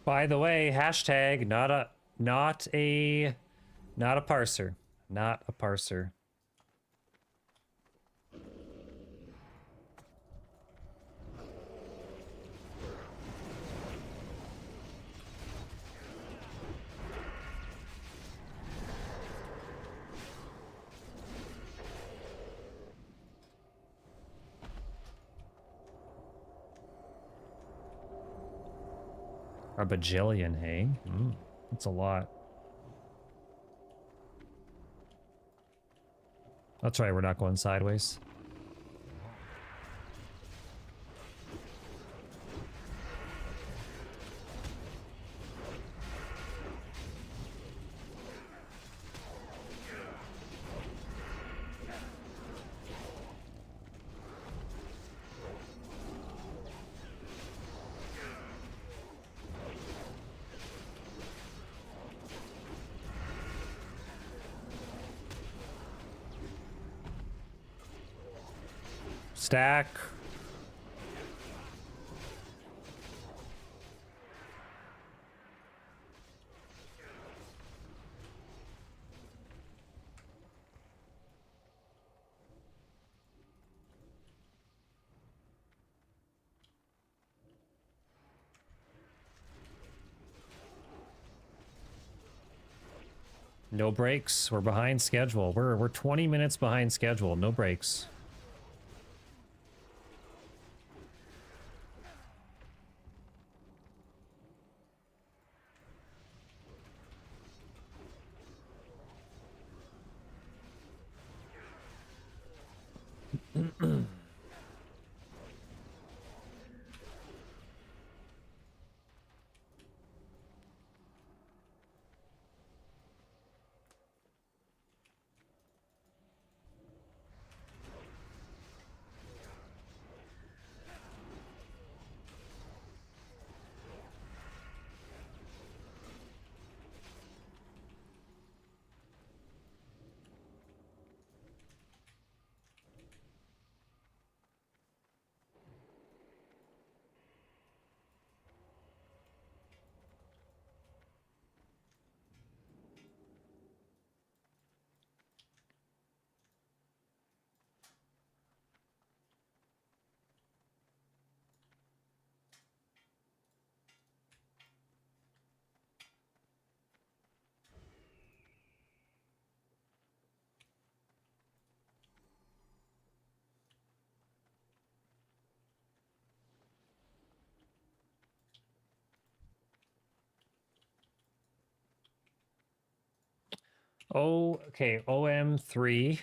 S1: By the way, hashtag not a parser. Not a parser. A bajillion, hey? That's a lot. That's right, we're not going sideways. Stack. No breaks. We're behind schedule. We're 20 minutes behind schedule. No breaks. Oh, okay. OM3.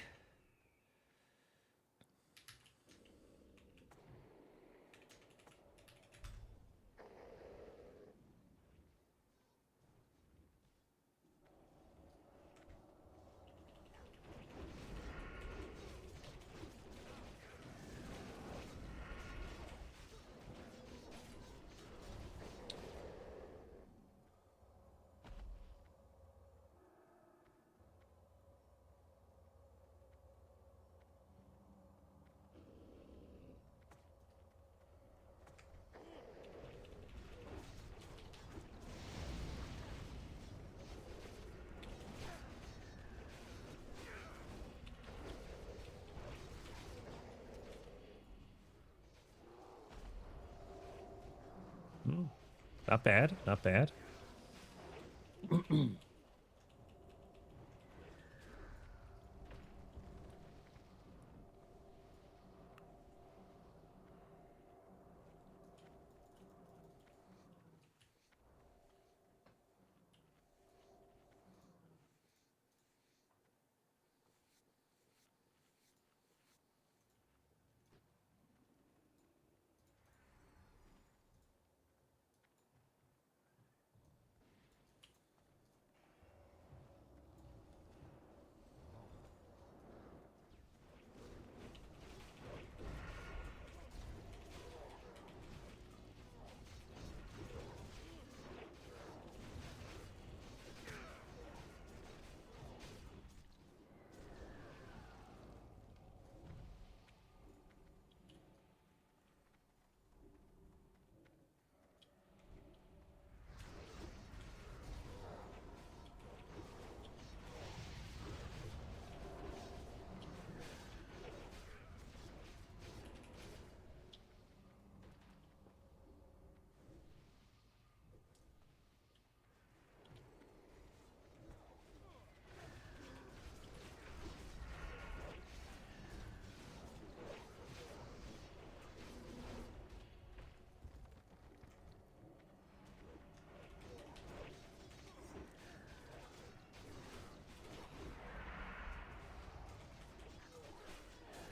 S1: Not bad. Not bad.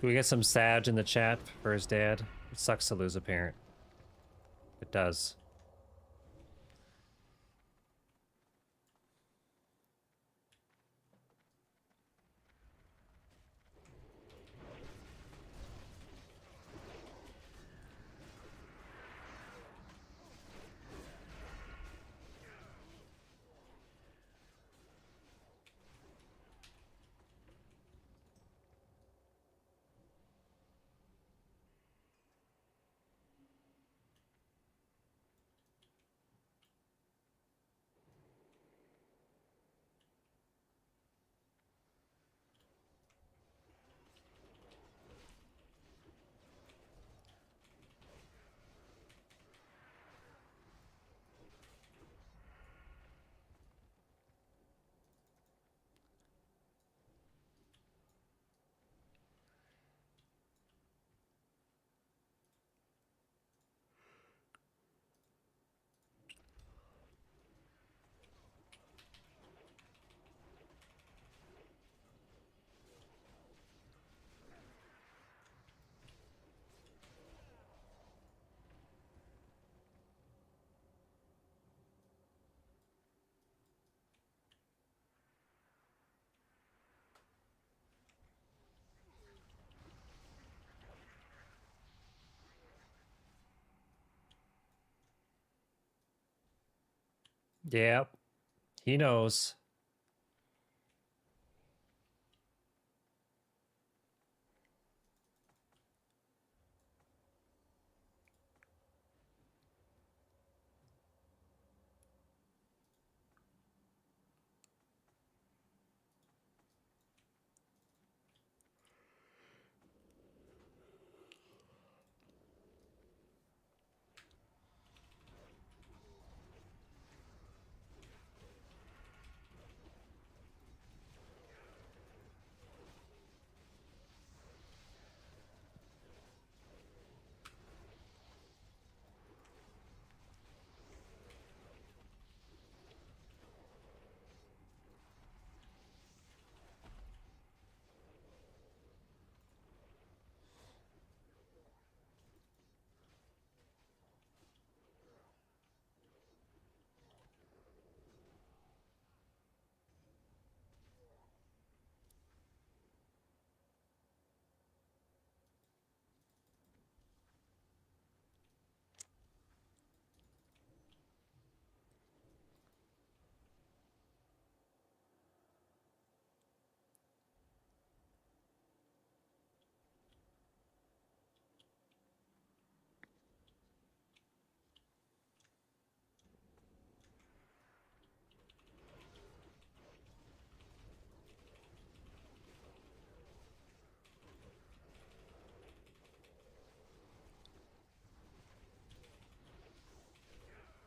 S1: Can we get some Sag in the chat for his dad? It sucks to lose a parent. It does. Yep. He knows.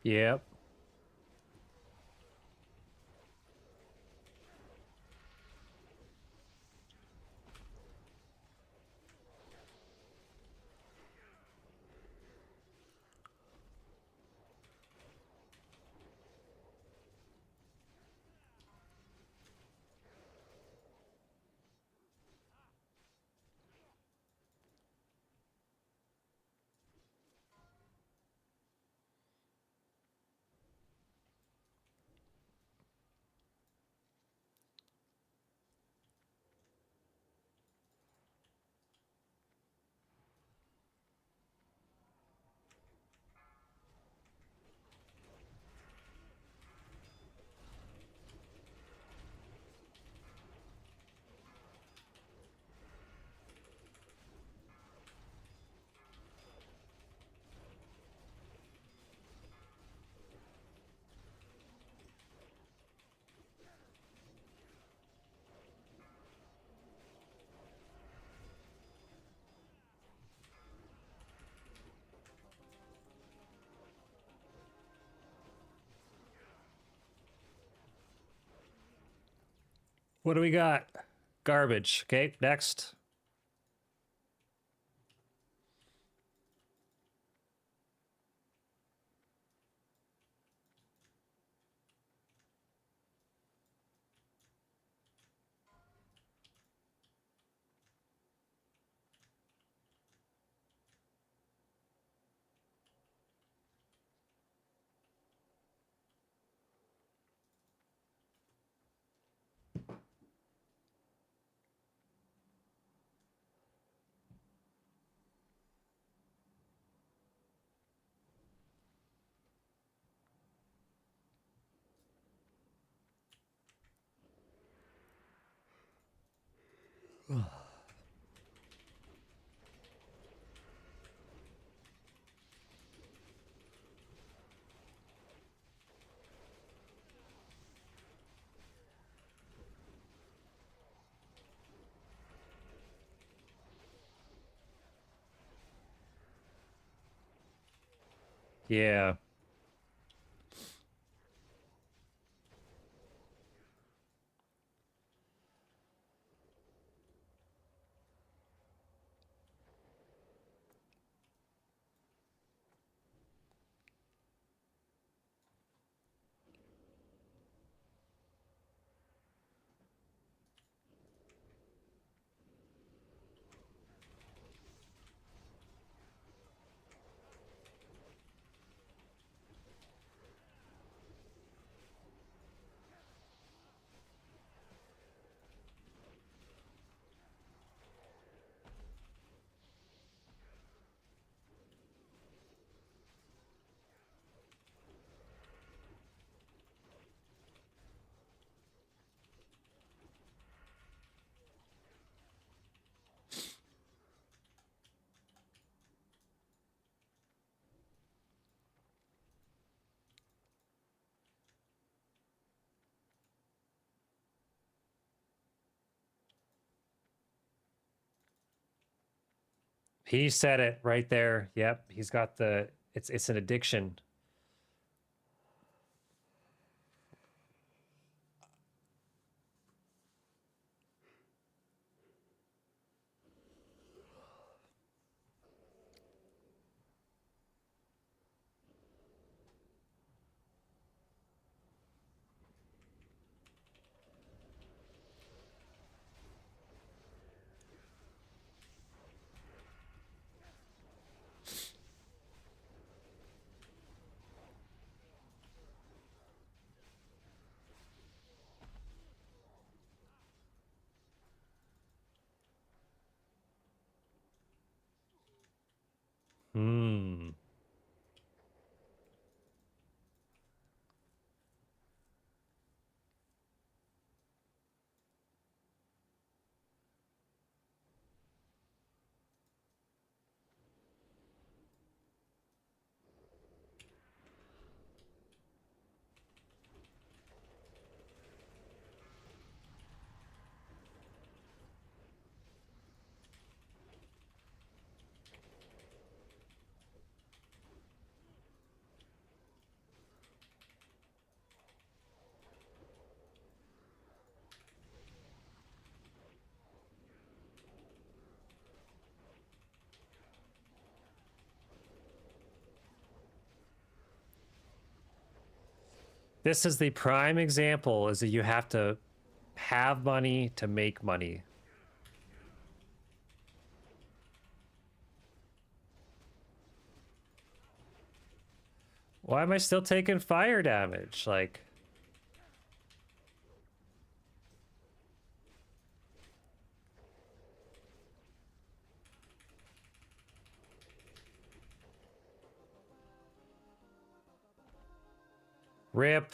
S1: Yep. What do we got? Garbage. Okay, next. Yeah. He said it right there. Yep, he's got the it's an addiction. This is the prime example, is that you have to have money to make money. Why am I still taking fire damage? Like... Rip.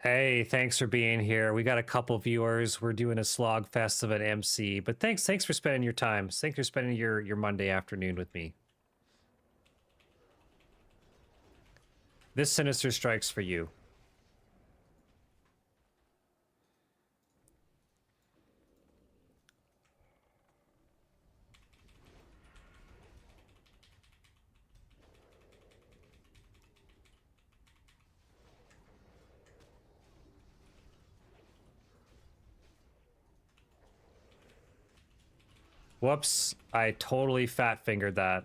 S1: Hey, thanks for being here. We got a couple viewers. We're doing a slog fest of an MC, but thanks for spending your time. Thanks for spending your Monday afternoon with me. This Sinister Strike's for you. Whoops, I totally fat fingered that.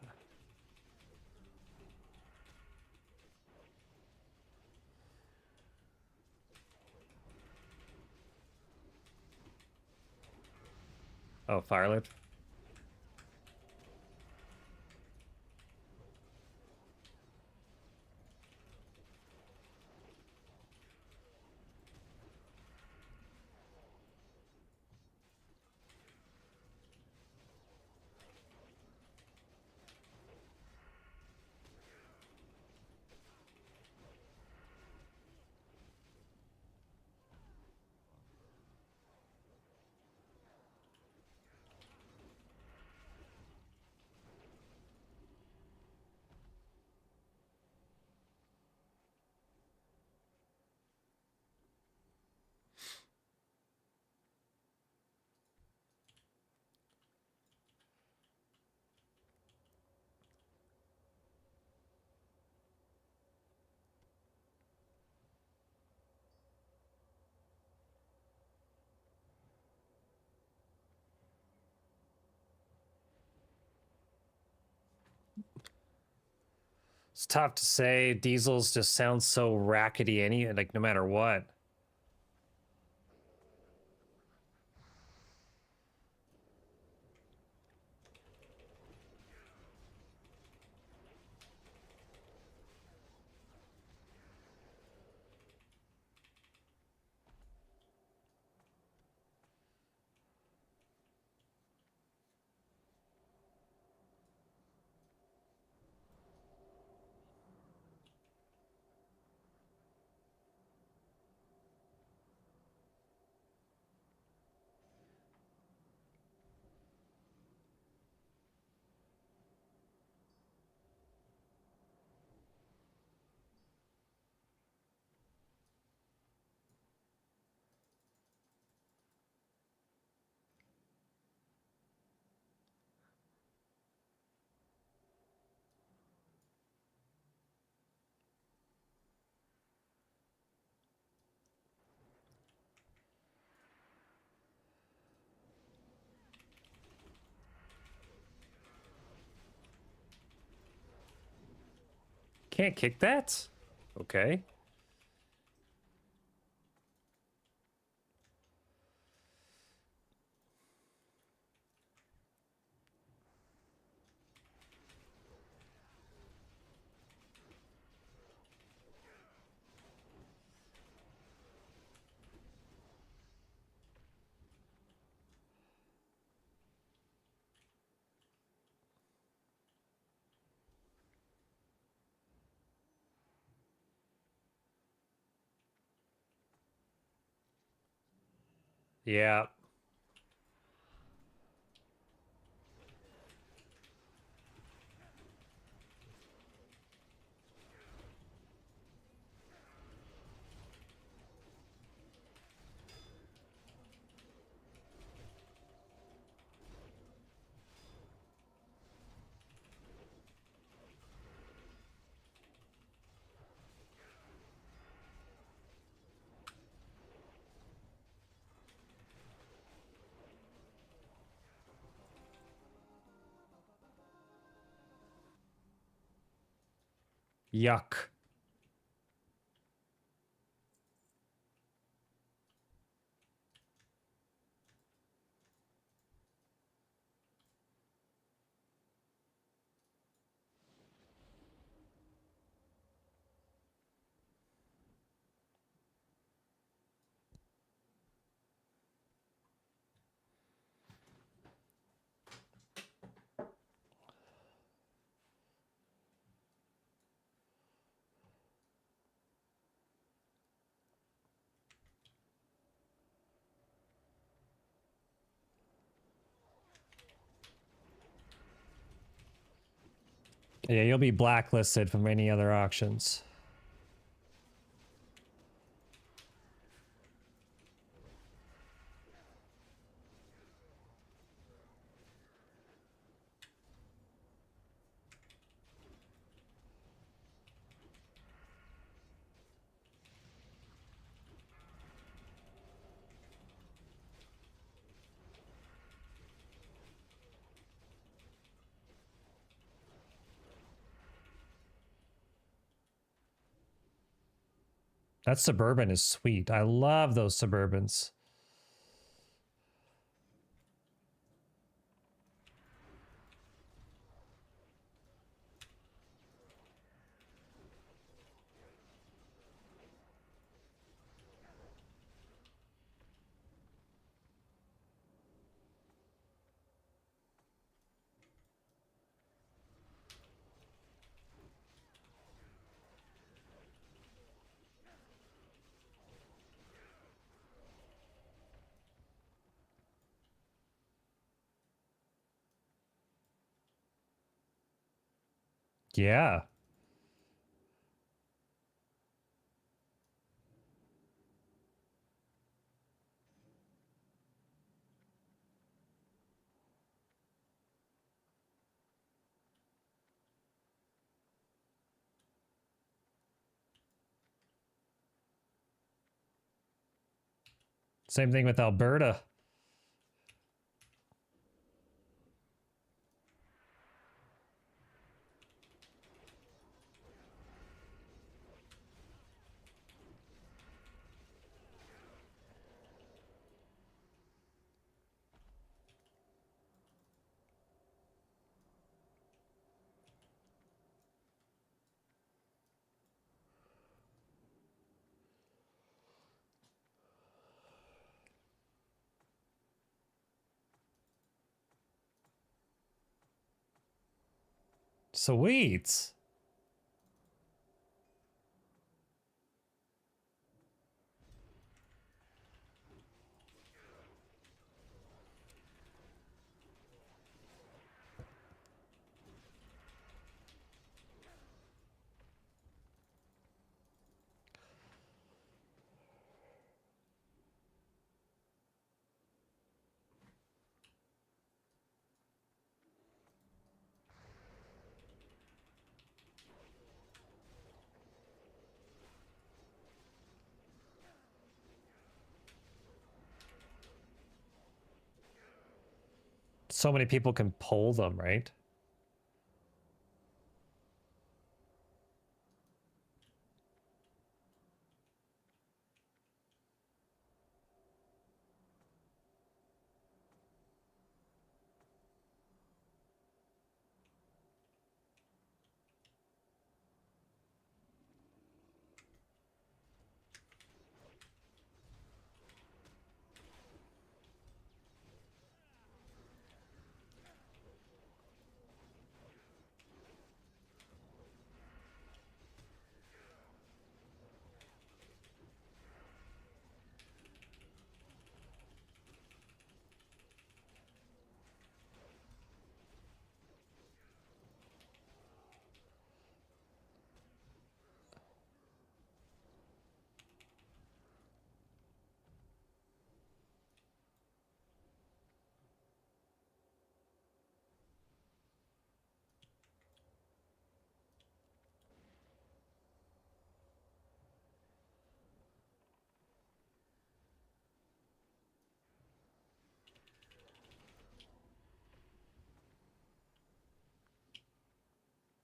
S1: Oh, Firelip. It's tough to say. Diesels just sound so rackety like no matter what. Can't kick that? Okay. Yeah. Yuck. Yeah, you'll be blacklisted from any other auctions. That Suburban is sweet. I love those Suburbans. Yeah. Same thing with Alberta. Sweet. So many people can pull them, right?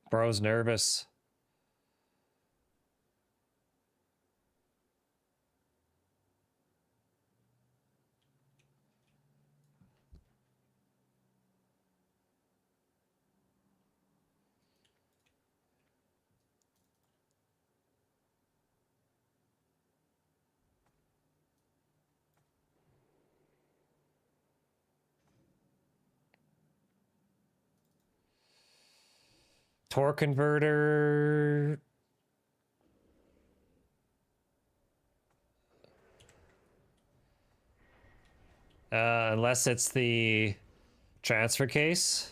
S1: Bro's nervous. Torque converter. Unless it's the transfer case.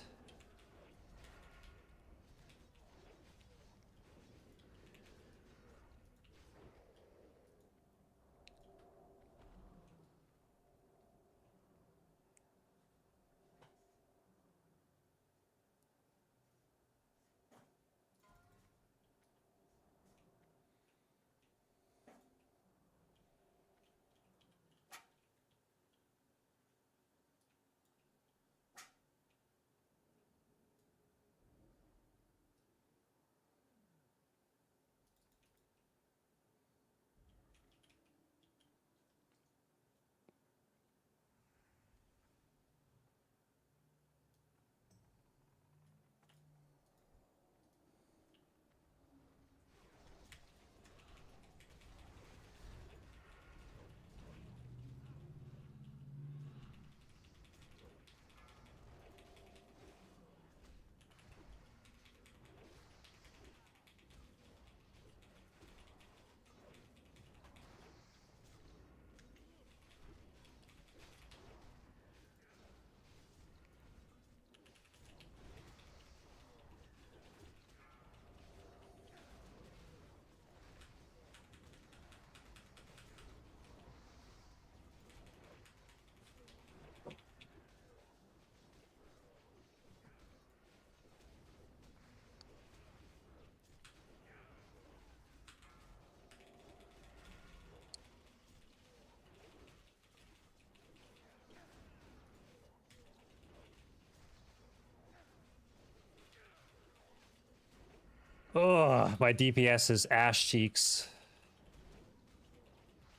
S1: Oh, my DPS is ash cheeks.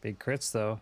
S1: Big crits though.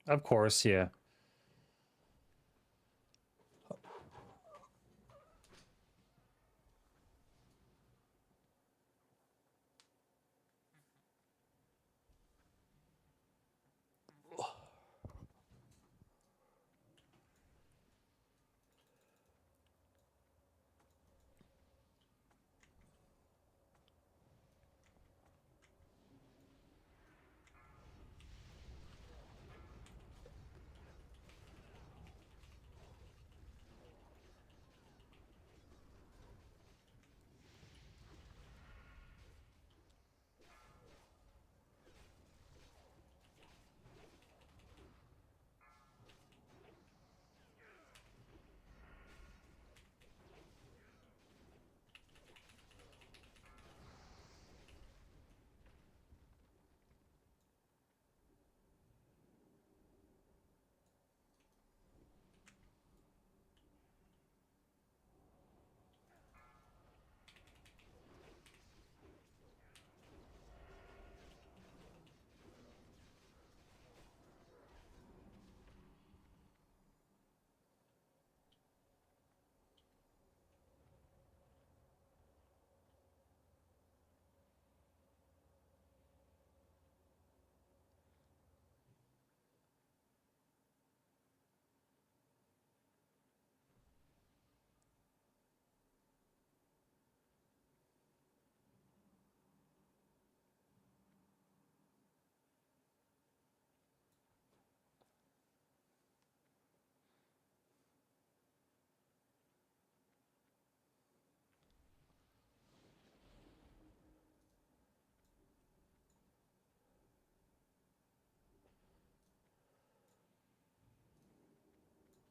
S1: Of course, yeah.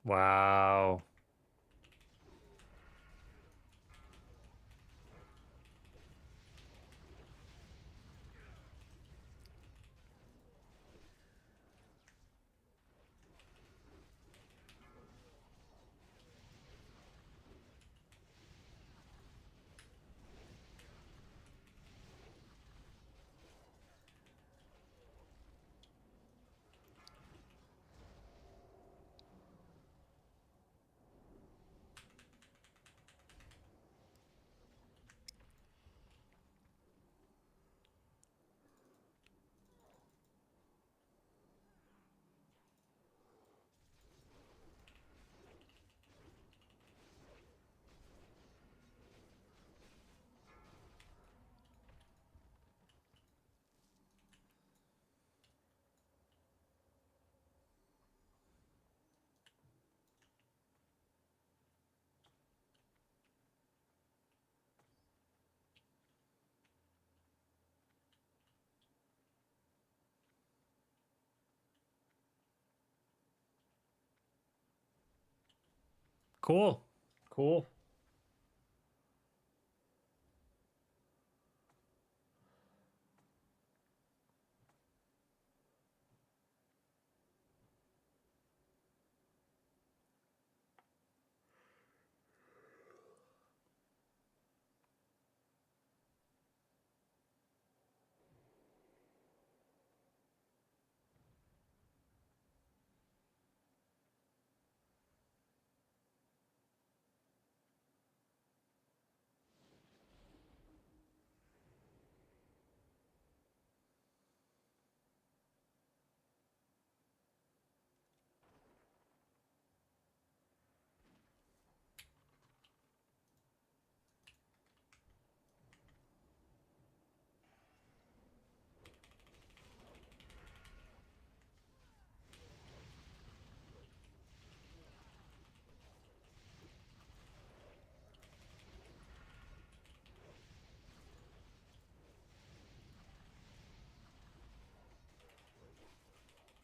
S1: Wow. Cool. Cool.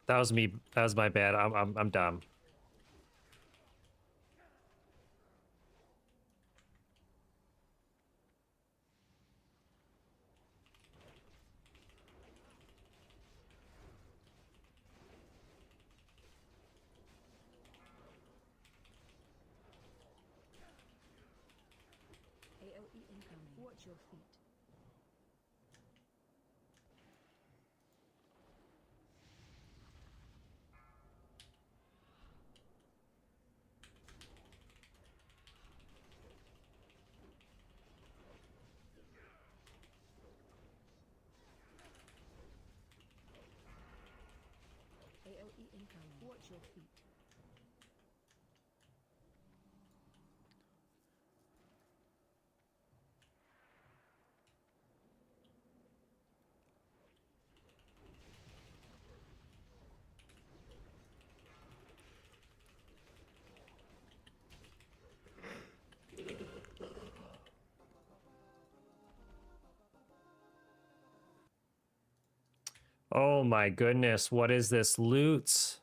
S1: That was me. That was my bad. I'm dumb.
S3: AOE incoming. Watch your feet. incoming. Watch your feet.
S1: Oh my goodness, what is this loot?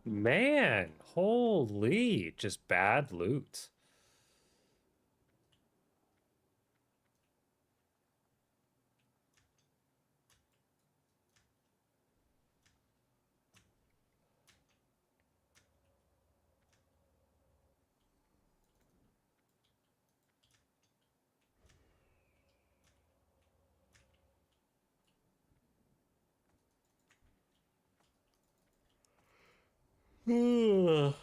S1: Man, holy, just bad loot. Sorry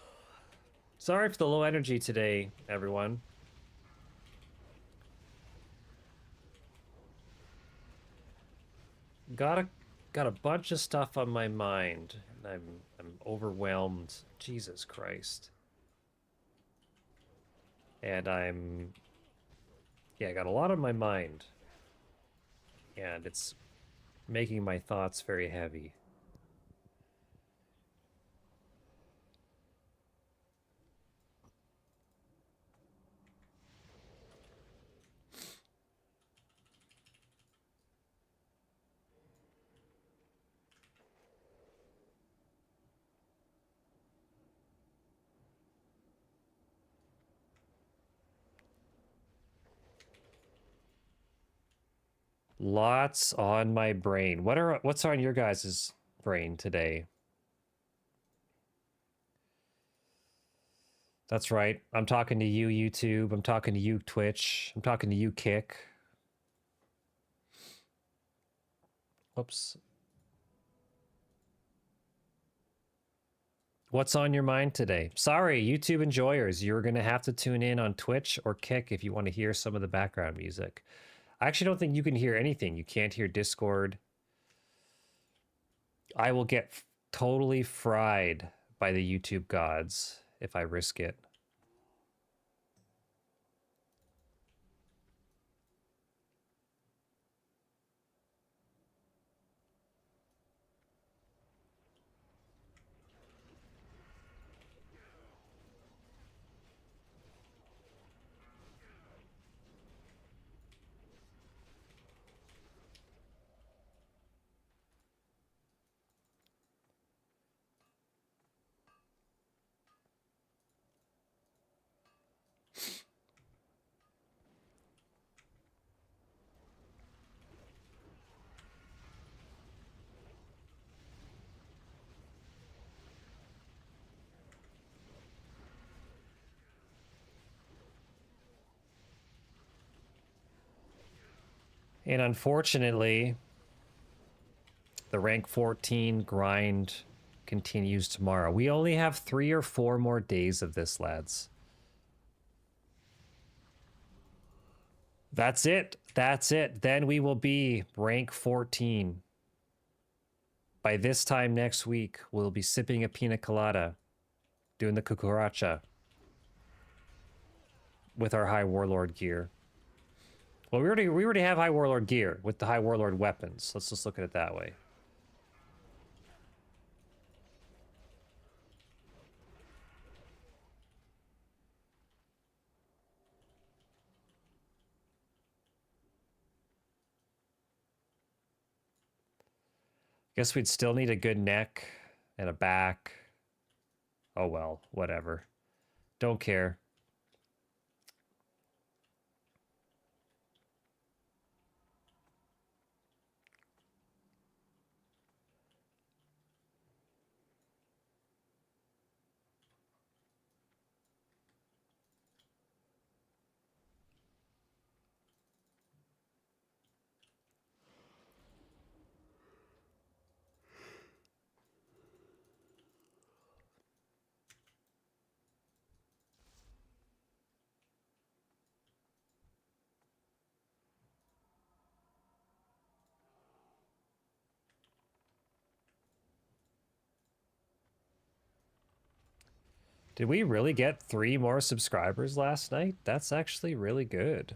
S1: for the low energy today, everyone. Got a bunch of stuff on my mind, and I'm overwhelmed. Jesus Christ. And I got a lot on my mind. And it's making my thoughts very heavy. Lots on my brain. What's on your guys' brain today? That's right. I'm talking to you, YouTube. I'm talking to you, Twitch. I'm talking to you, Kick. Whoops. What's on your mind today? Sorry, YouTube enjoyers. You're going to have to tune in on Twitch or Kick if you want to hear some of the background music. I actually don't think you can hear anything. You can't hear Discord. I will get totally fried by the YouTube gods if I risk it. And unfortunately, the rank 14 grind continues tomorrow. We only have 3 or 4 more days of this, lads. That's it. That's it. Then we will be rank 14. By this time next week, we'll be sipping a pina colada, doing the cucaracha with our High Warlord gear. Well, we already have High Warlord gear with the High Warlord weapons. Let's just look at it that way. Guess we'd still need a good neck and a back. Oh well, whatever. Don't care. Did we really get 3 more subscribers last night? That's actually really good.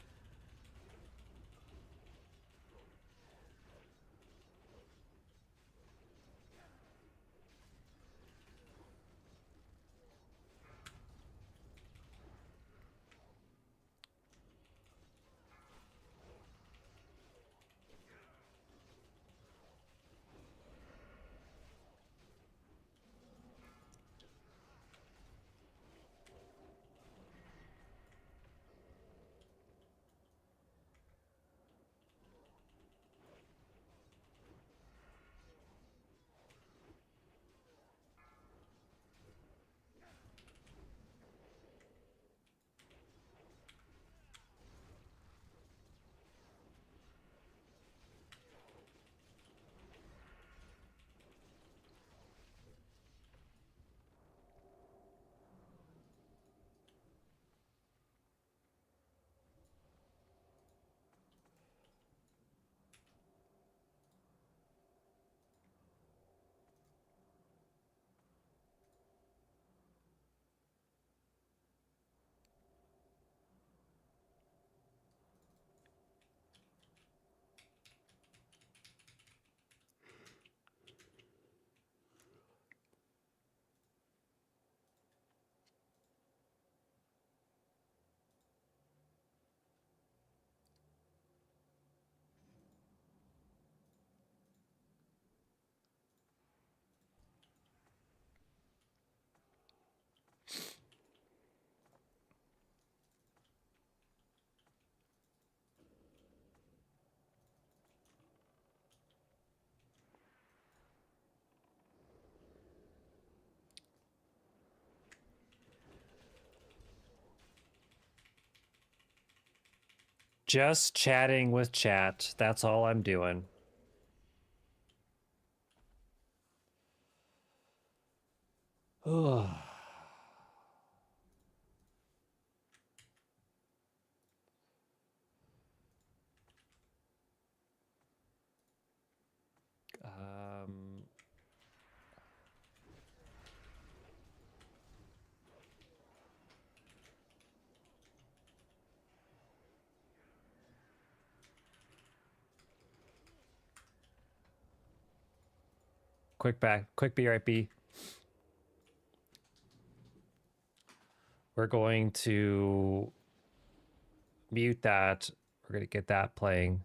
S1: Just chatting with chat. That's all I'm doing. Ugh. Um, quick BRP. We're going to mute that. We're going to get that playing.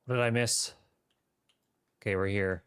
S1: What did I miss? Okay, we're here.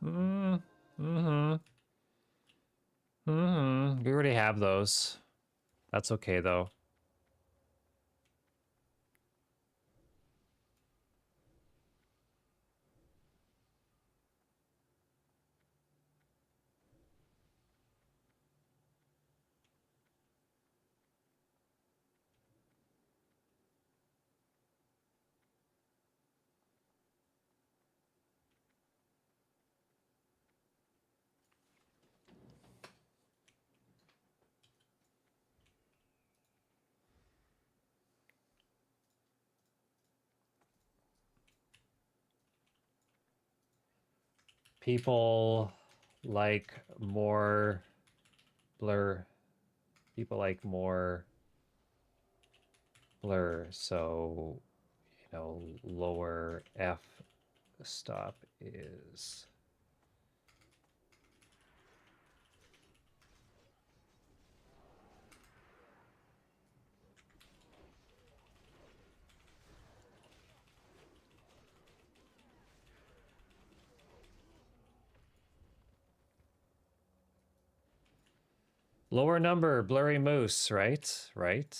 S3: Interrupt. Interrupt.
S1: We already have those. That's okay though. People like more blur. People like more blur, so lower f stop is lower number, blurry moose, right? Right.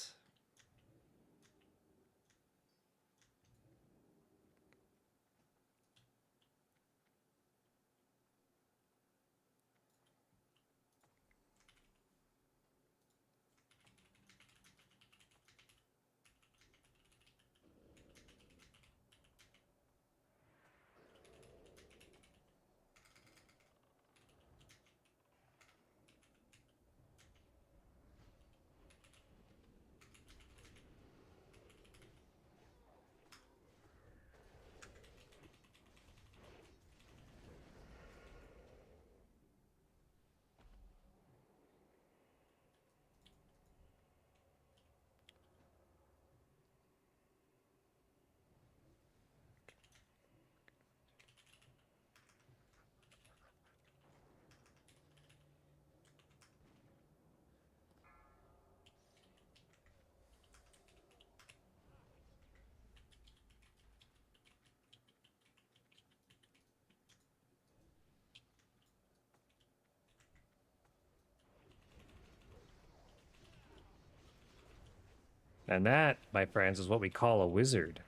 S1: And that, my friends, is what we call a wizard.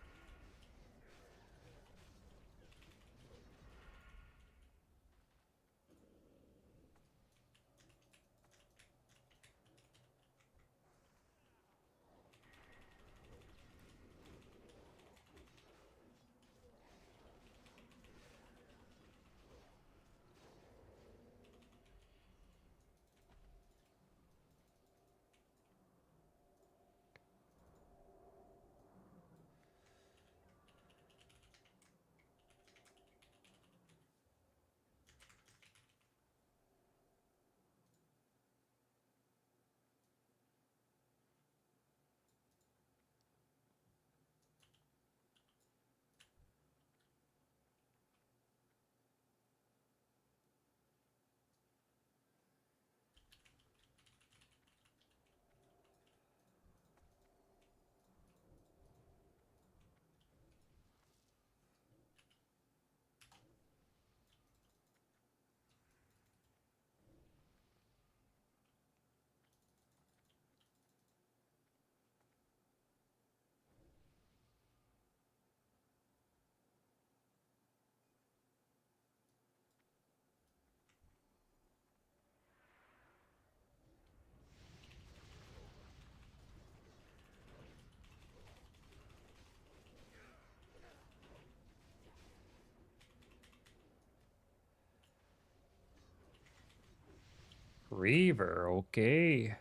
S1: Reaver, okay.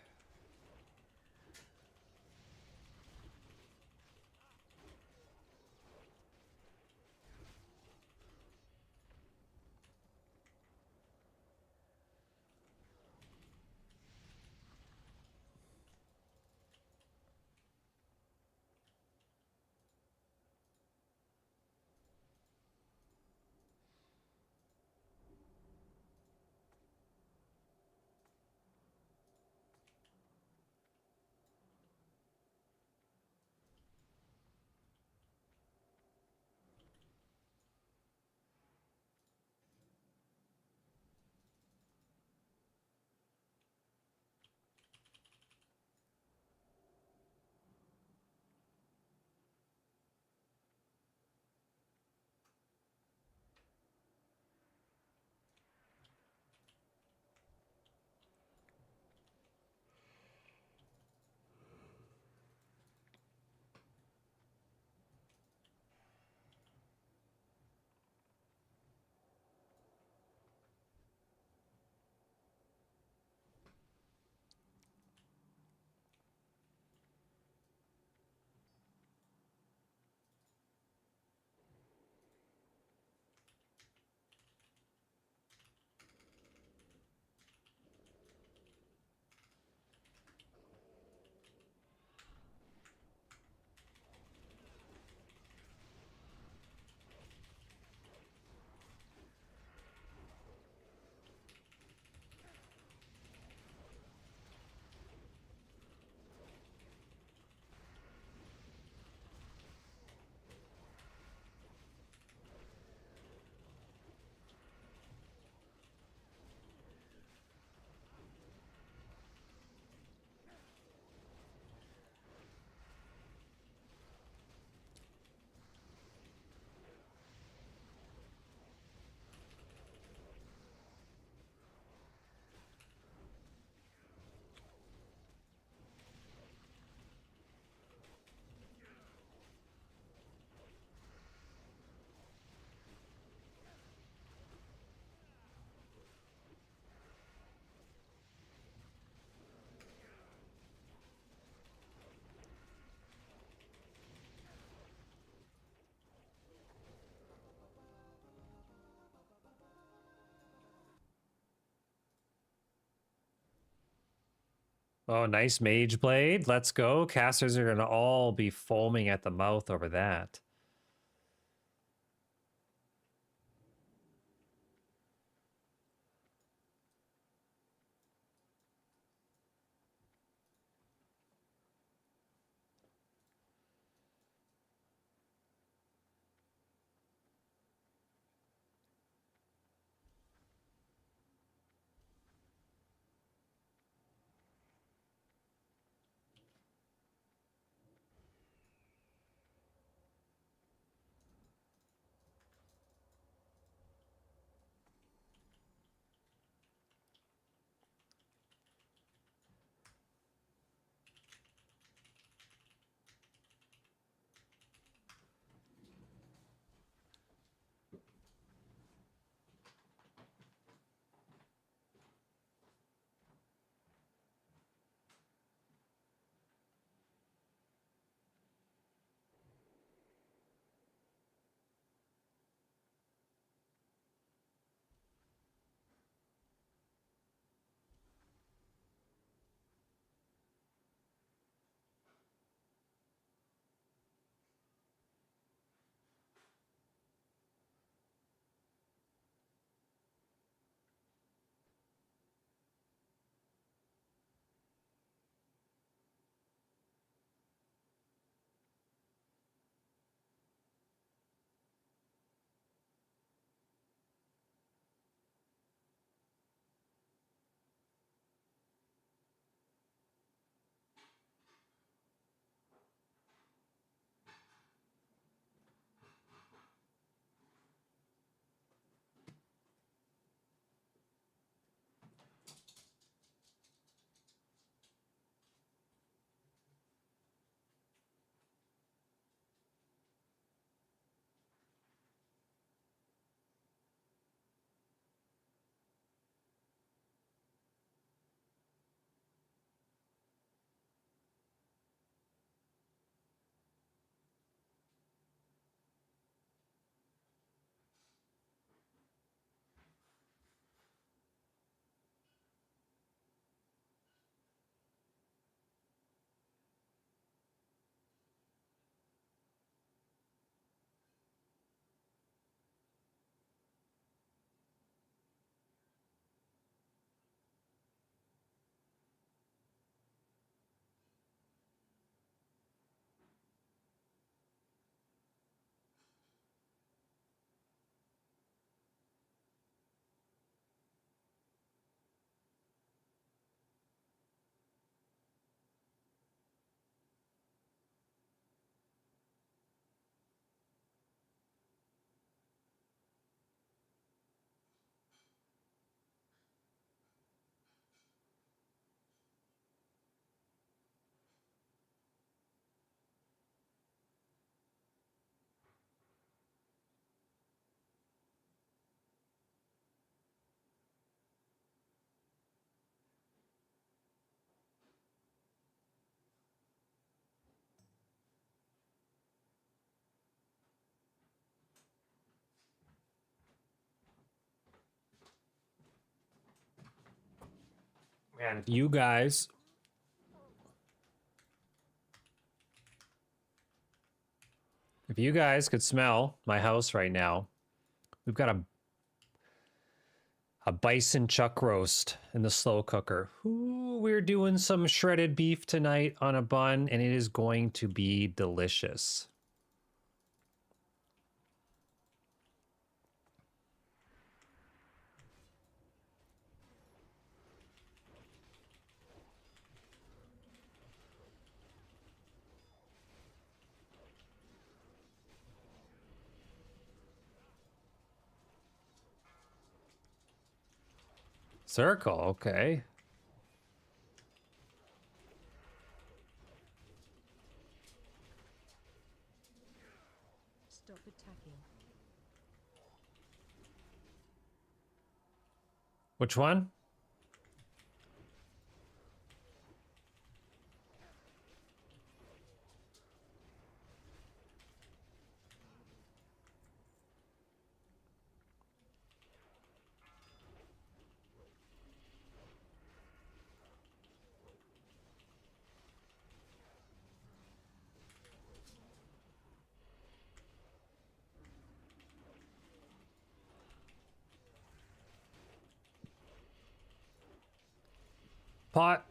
S1: Oh, nice mage blade. Let's go. Casters are going to all be foaming at the mouth over that. Man, if you guys could smell my house right now, we've got a bison chuck roast in the slow cooker. Ooh, we're doing some shredded beef tonight on a bun, and it is going to be delicious. Circle, okay.
S3: Stop attacking.
S1: Which one? pot.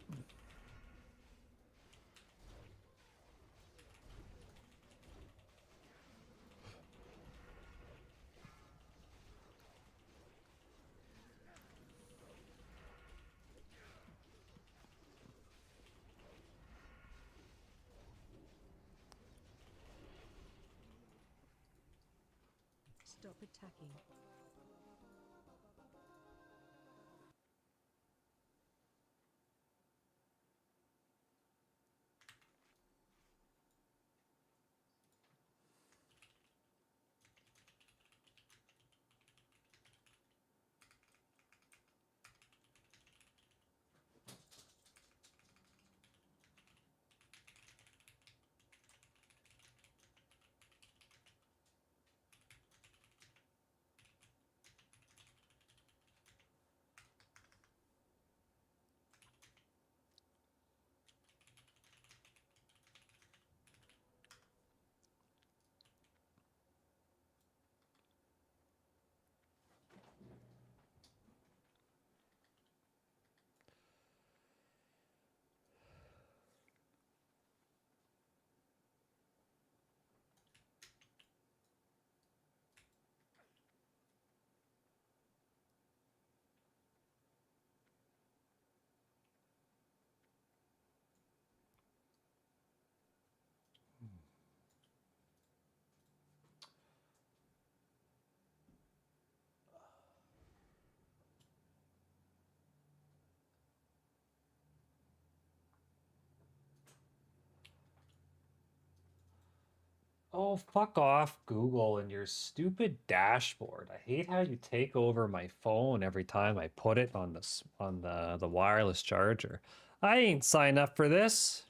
S3: Stop attacking. Oh, fuck off, Google, and your stupid dashboard. I hate how you take over my phone every time I put it on the wireless charger. I ain't signed up for this.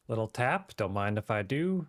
S3: Little tap, don't mind if I do.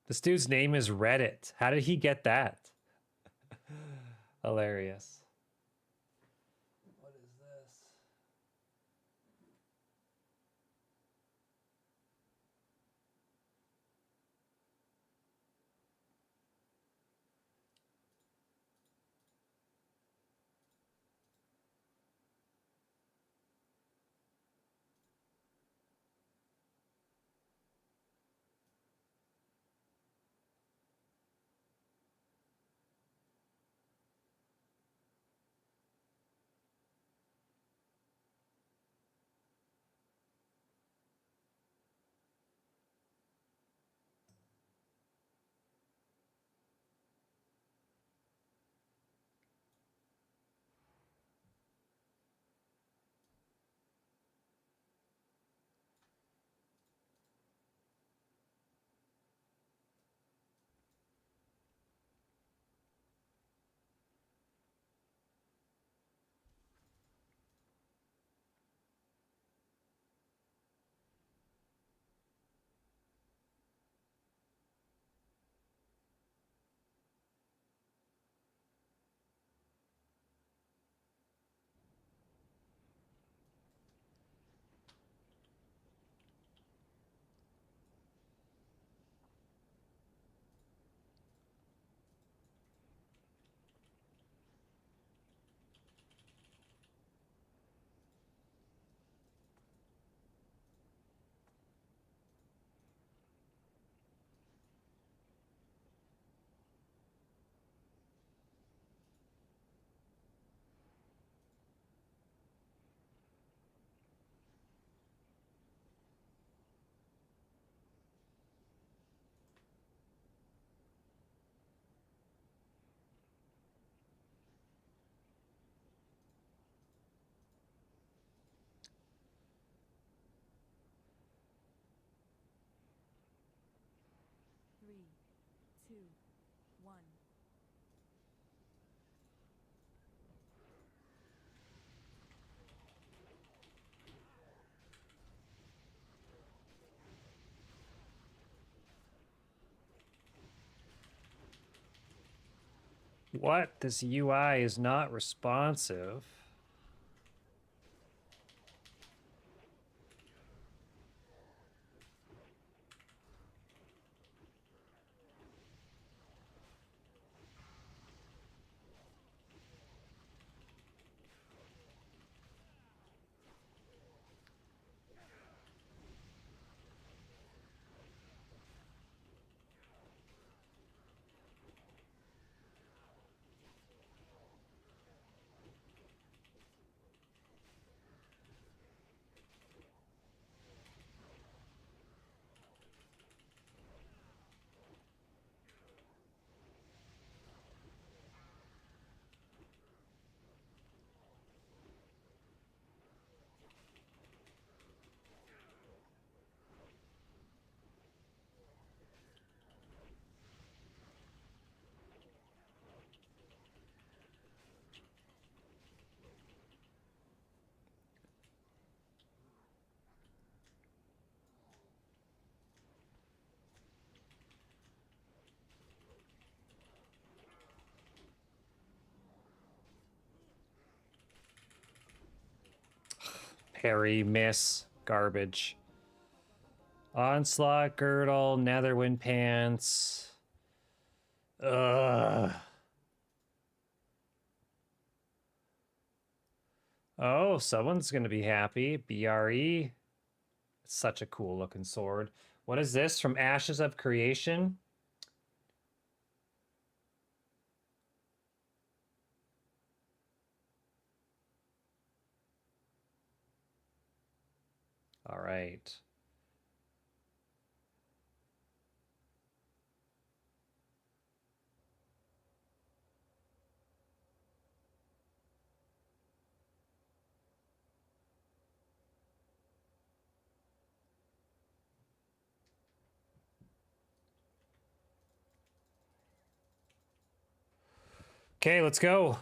S3: This dude's name is Reddit. How did he get that? Hilarious. What is this?
S4: Three, two, one.
S3: What? This UI is not responsive. Parry, miss, garbage. Onslaught, girdle, netherwind pants. Ugh. Oh, someone's gonna be happy. BRE. Such a cool looking sword. What is this from Ashes of Creation? All right. Okay, let's go.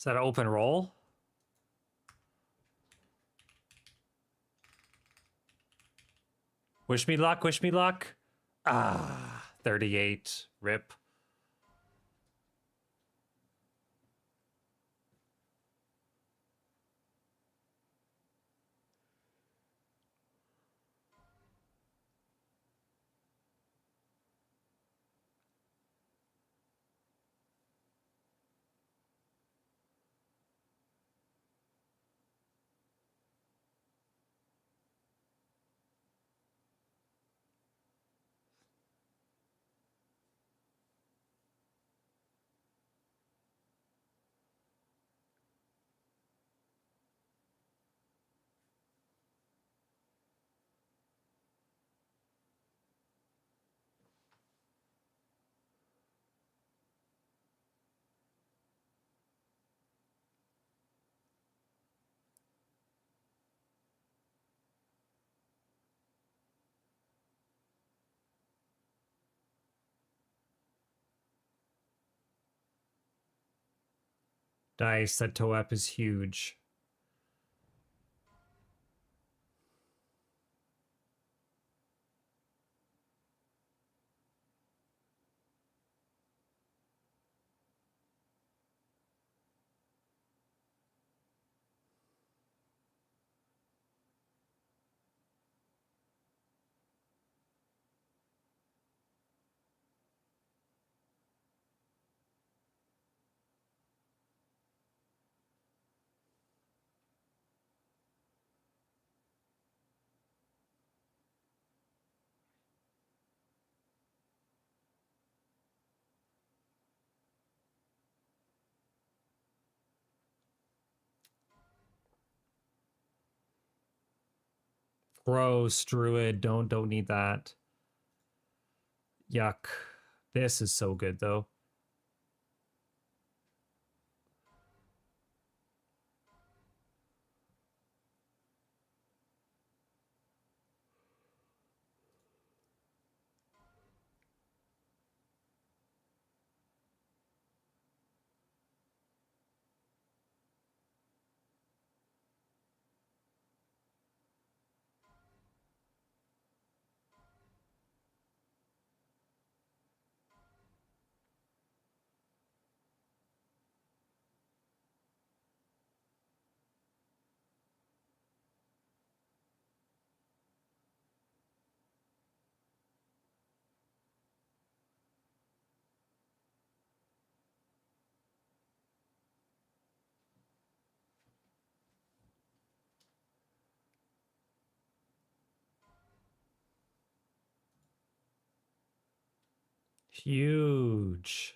S3: Is that an open roll? Wish me luck, wish me luck. Ah, 38. Rip. Nice, that toe up is huge. Gross, druid. Don't need that. Yuck. This is so good though. Huge.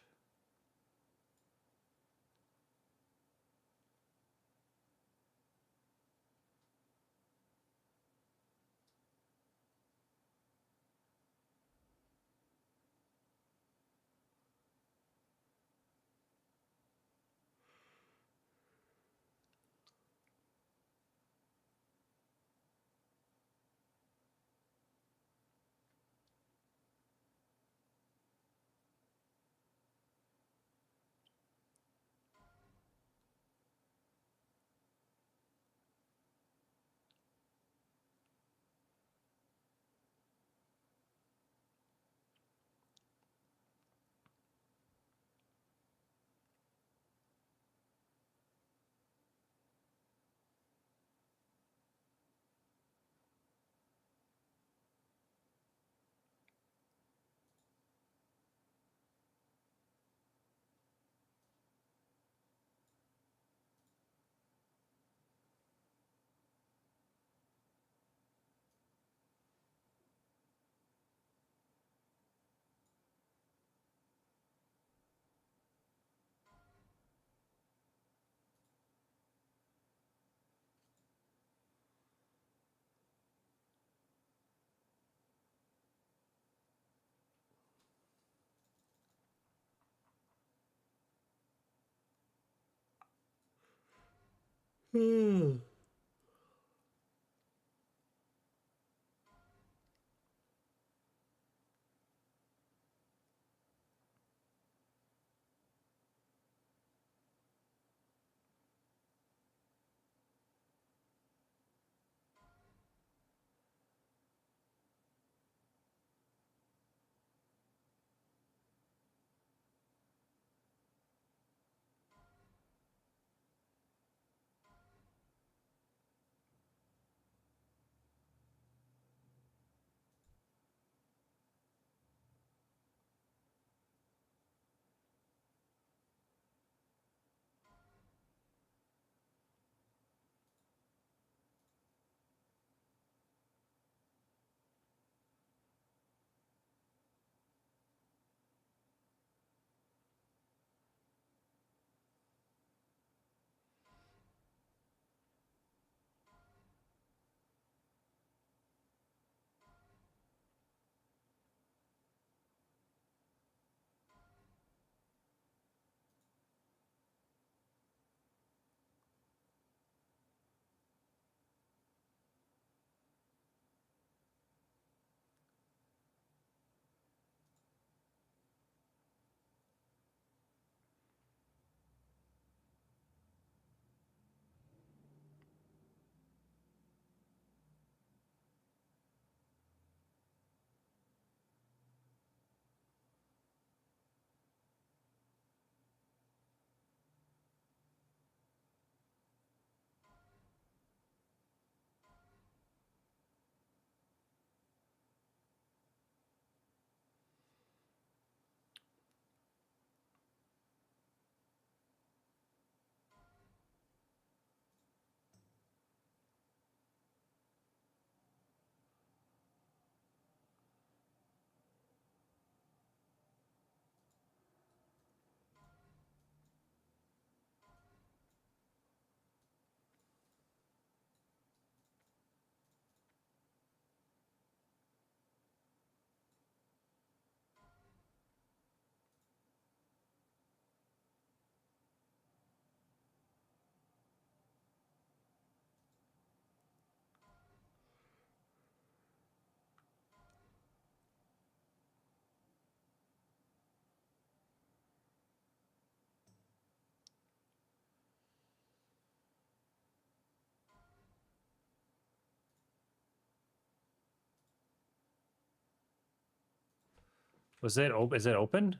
S3: Was it open? Is it open?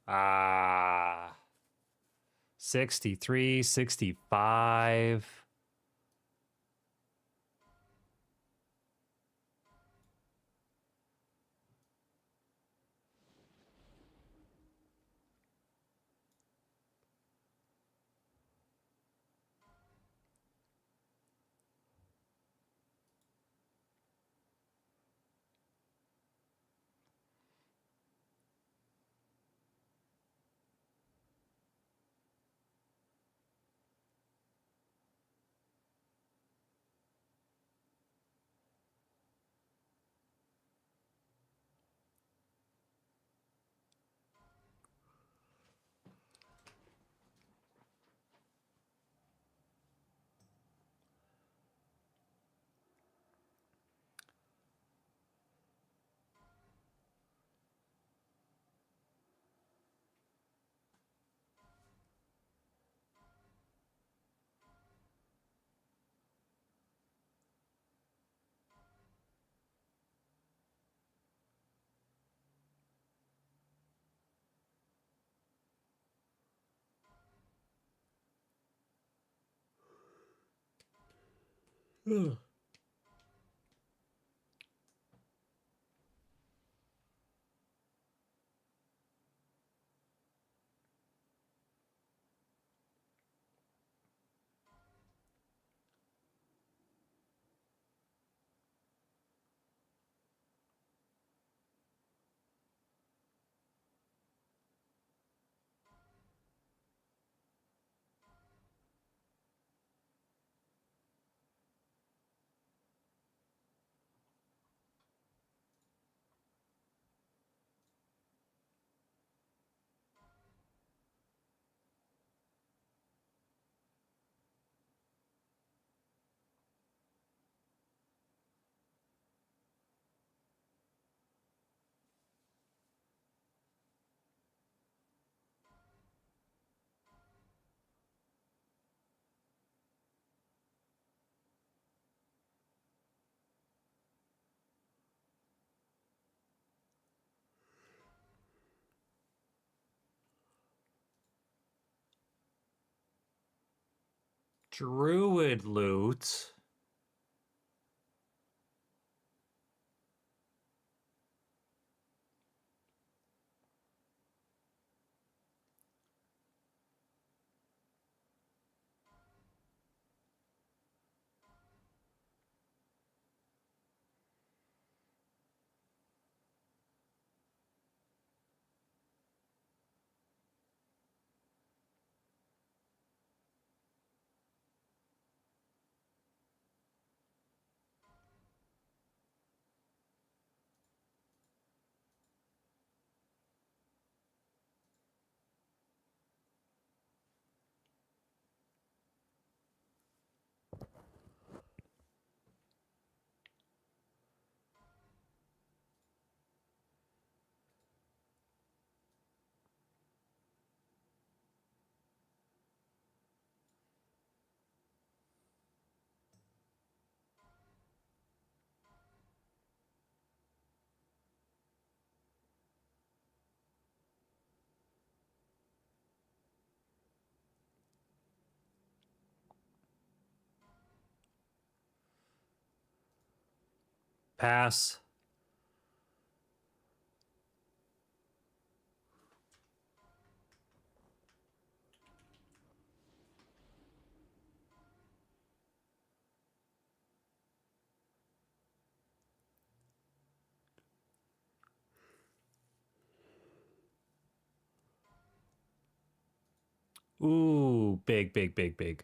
S3: Ah, 63, 65. Druid loot. Pass. Ooh, big, big, big, big.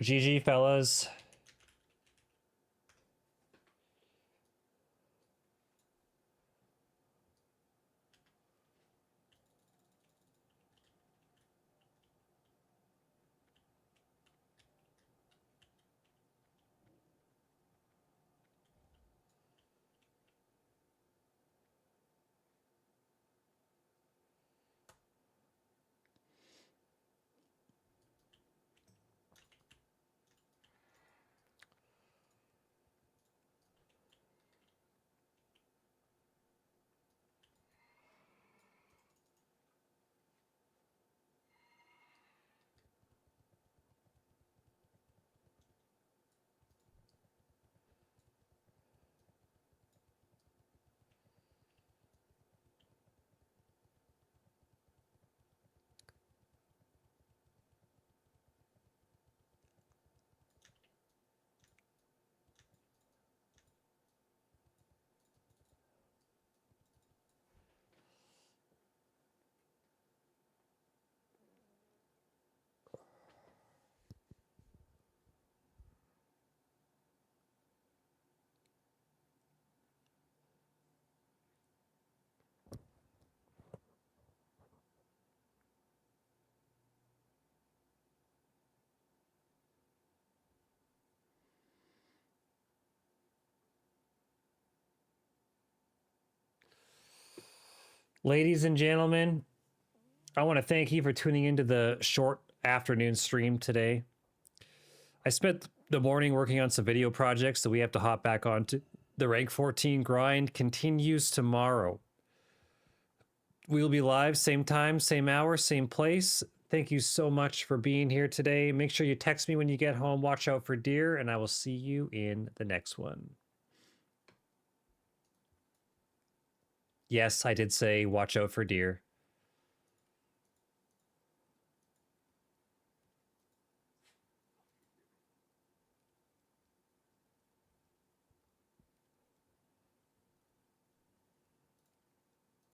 S1: GG, fellas. Ladies and gentlemen, I want to thank you for tuning into the short afternoon stream today. I spent the morning working on some video projects, so we have to hop back onto the rank 14 grind. Continues tomorrow. We will be live same time, same hour, same place. Thank you so much for being here today. Make sure you text me when you get home. Watch out for deer, and I will see you in the next one. Yes, I did say watch out for deer.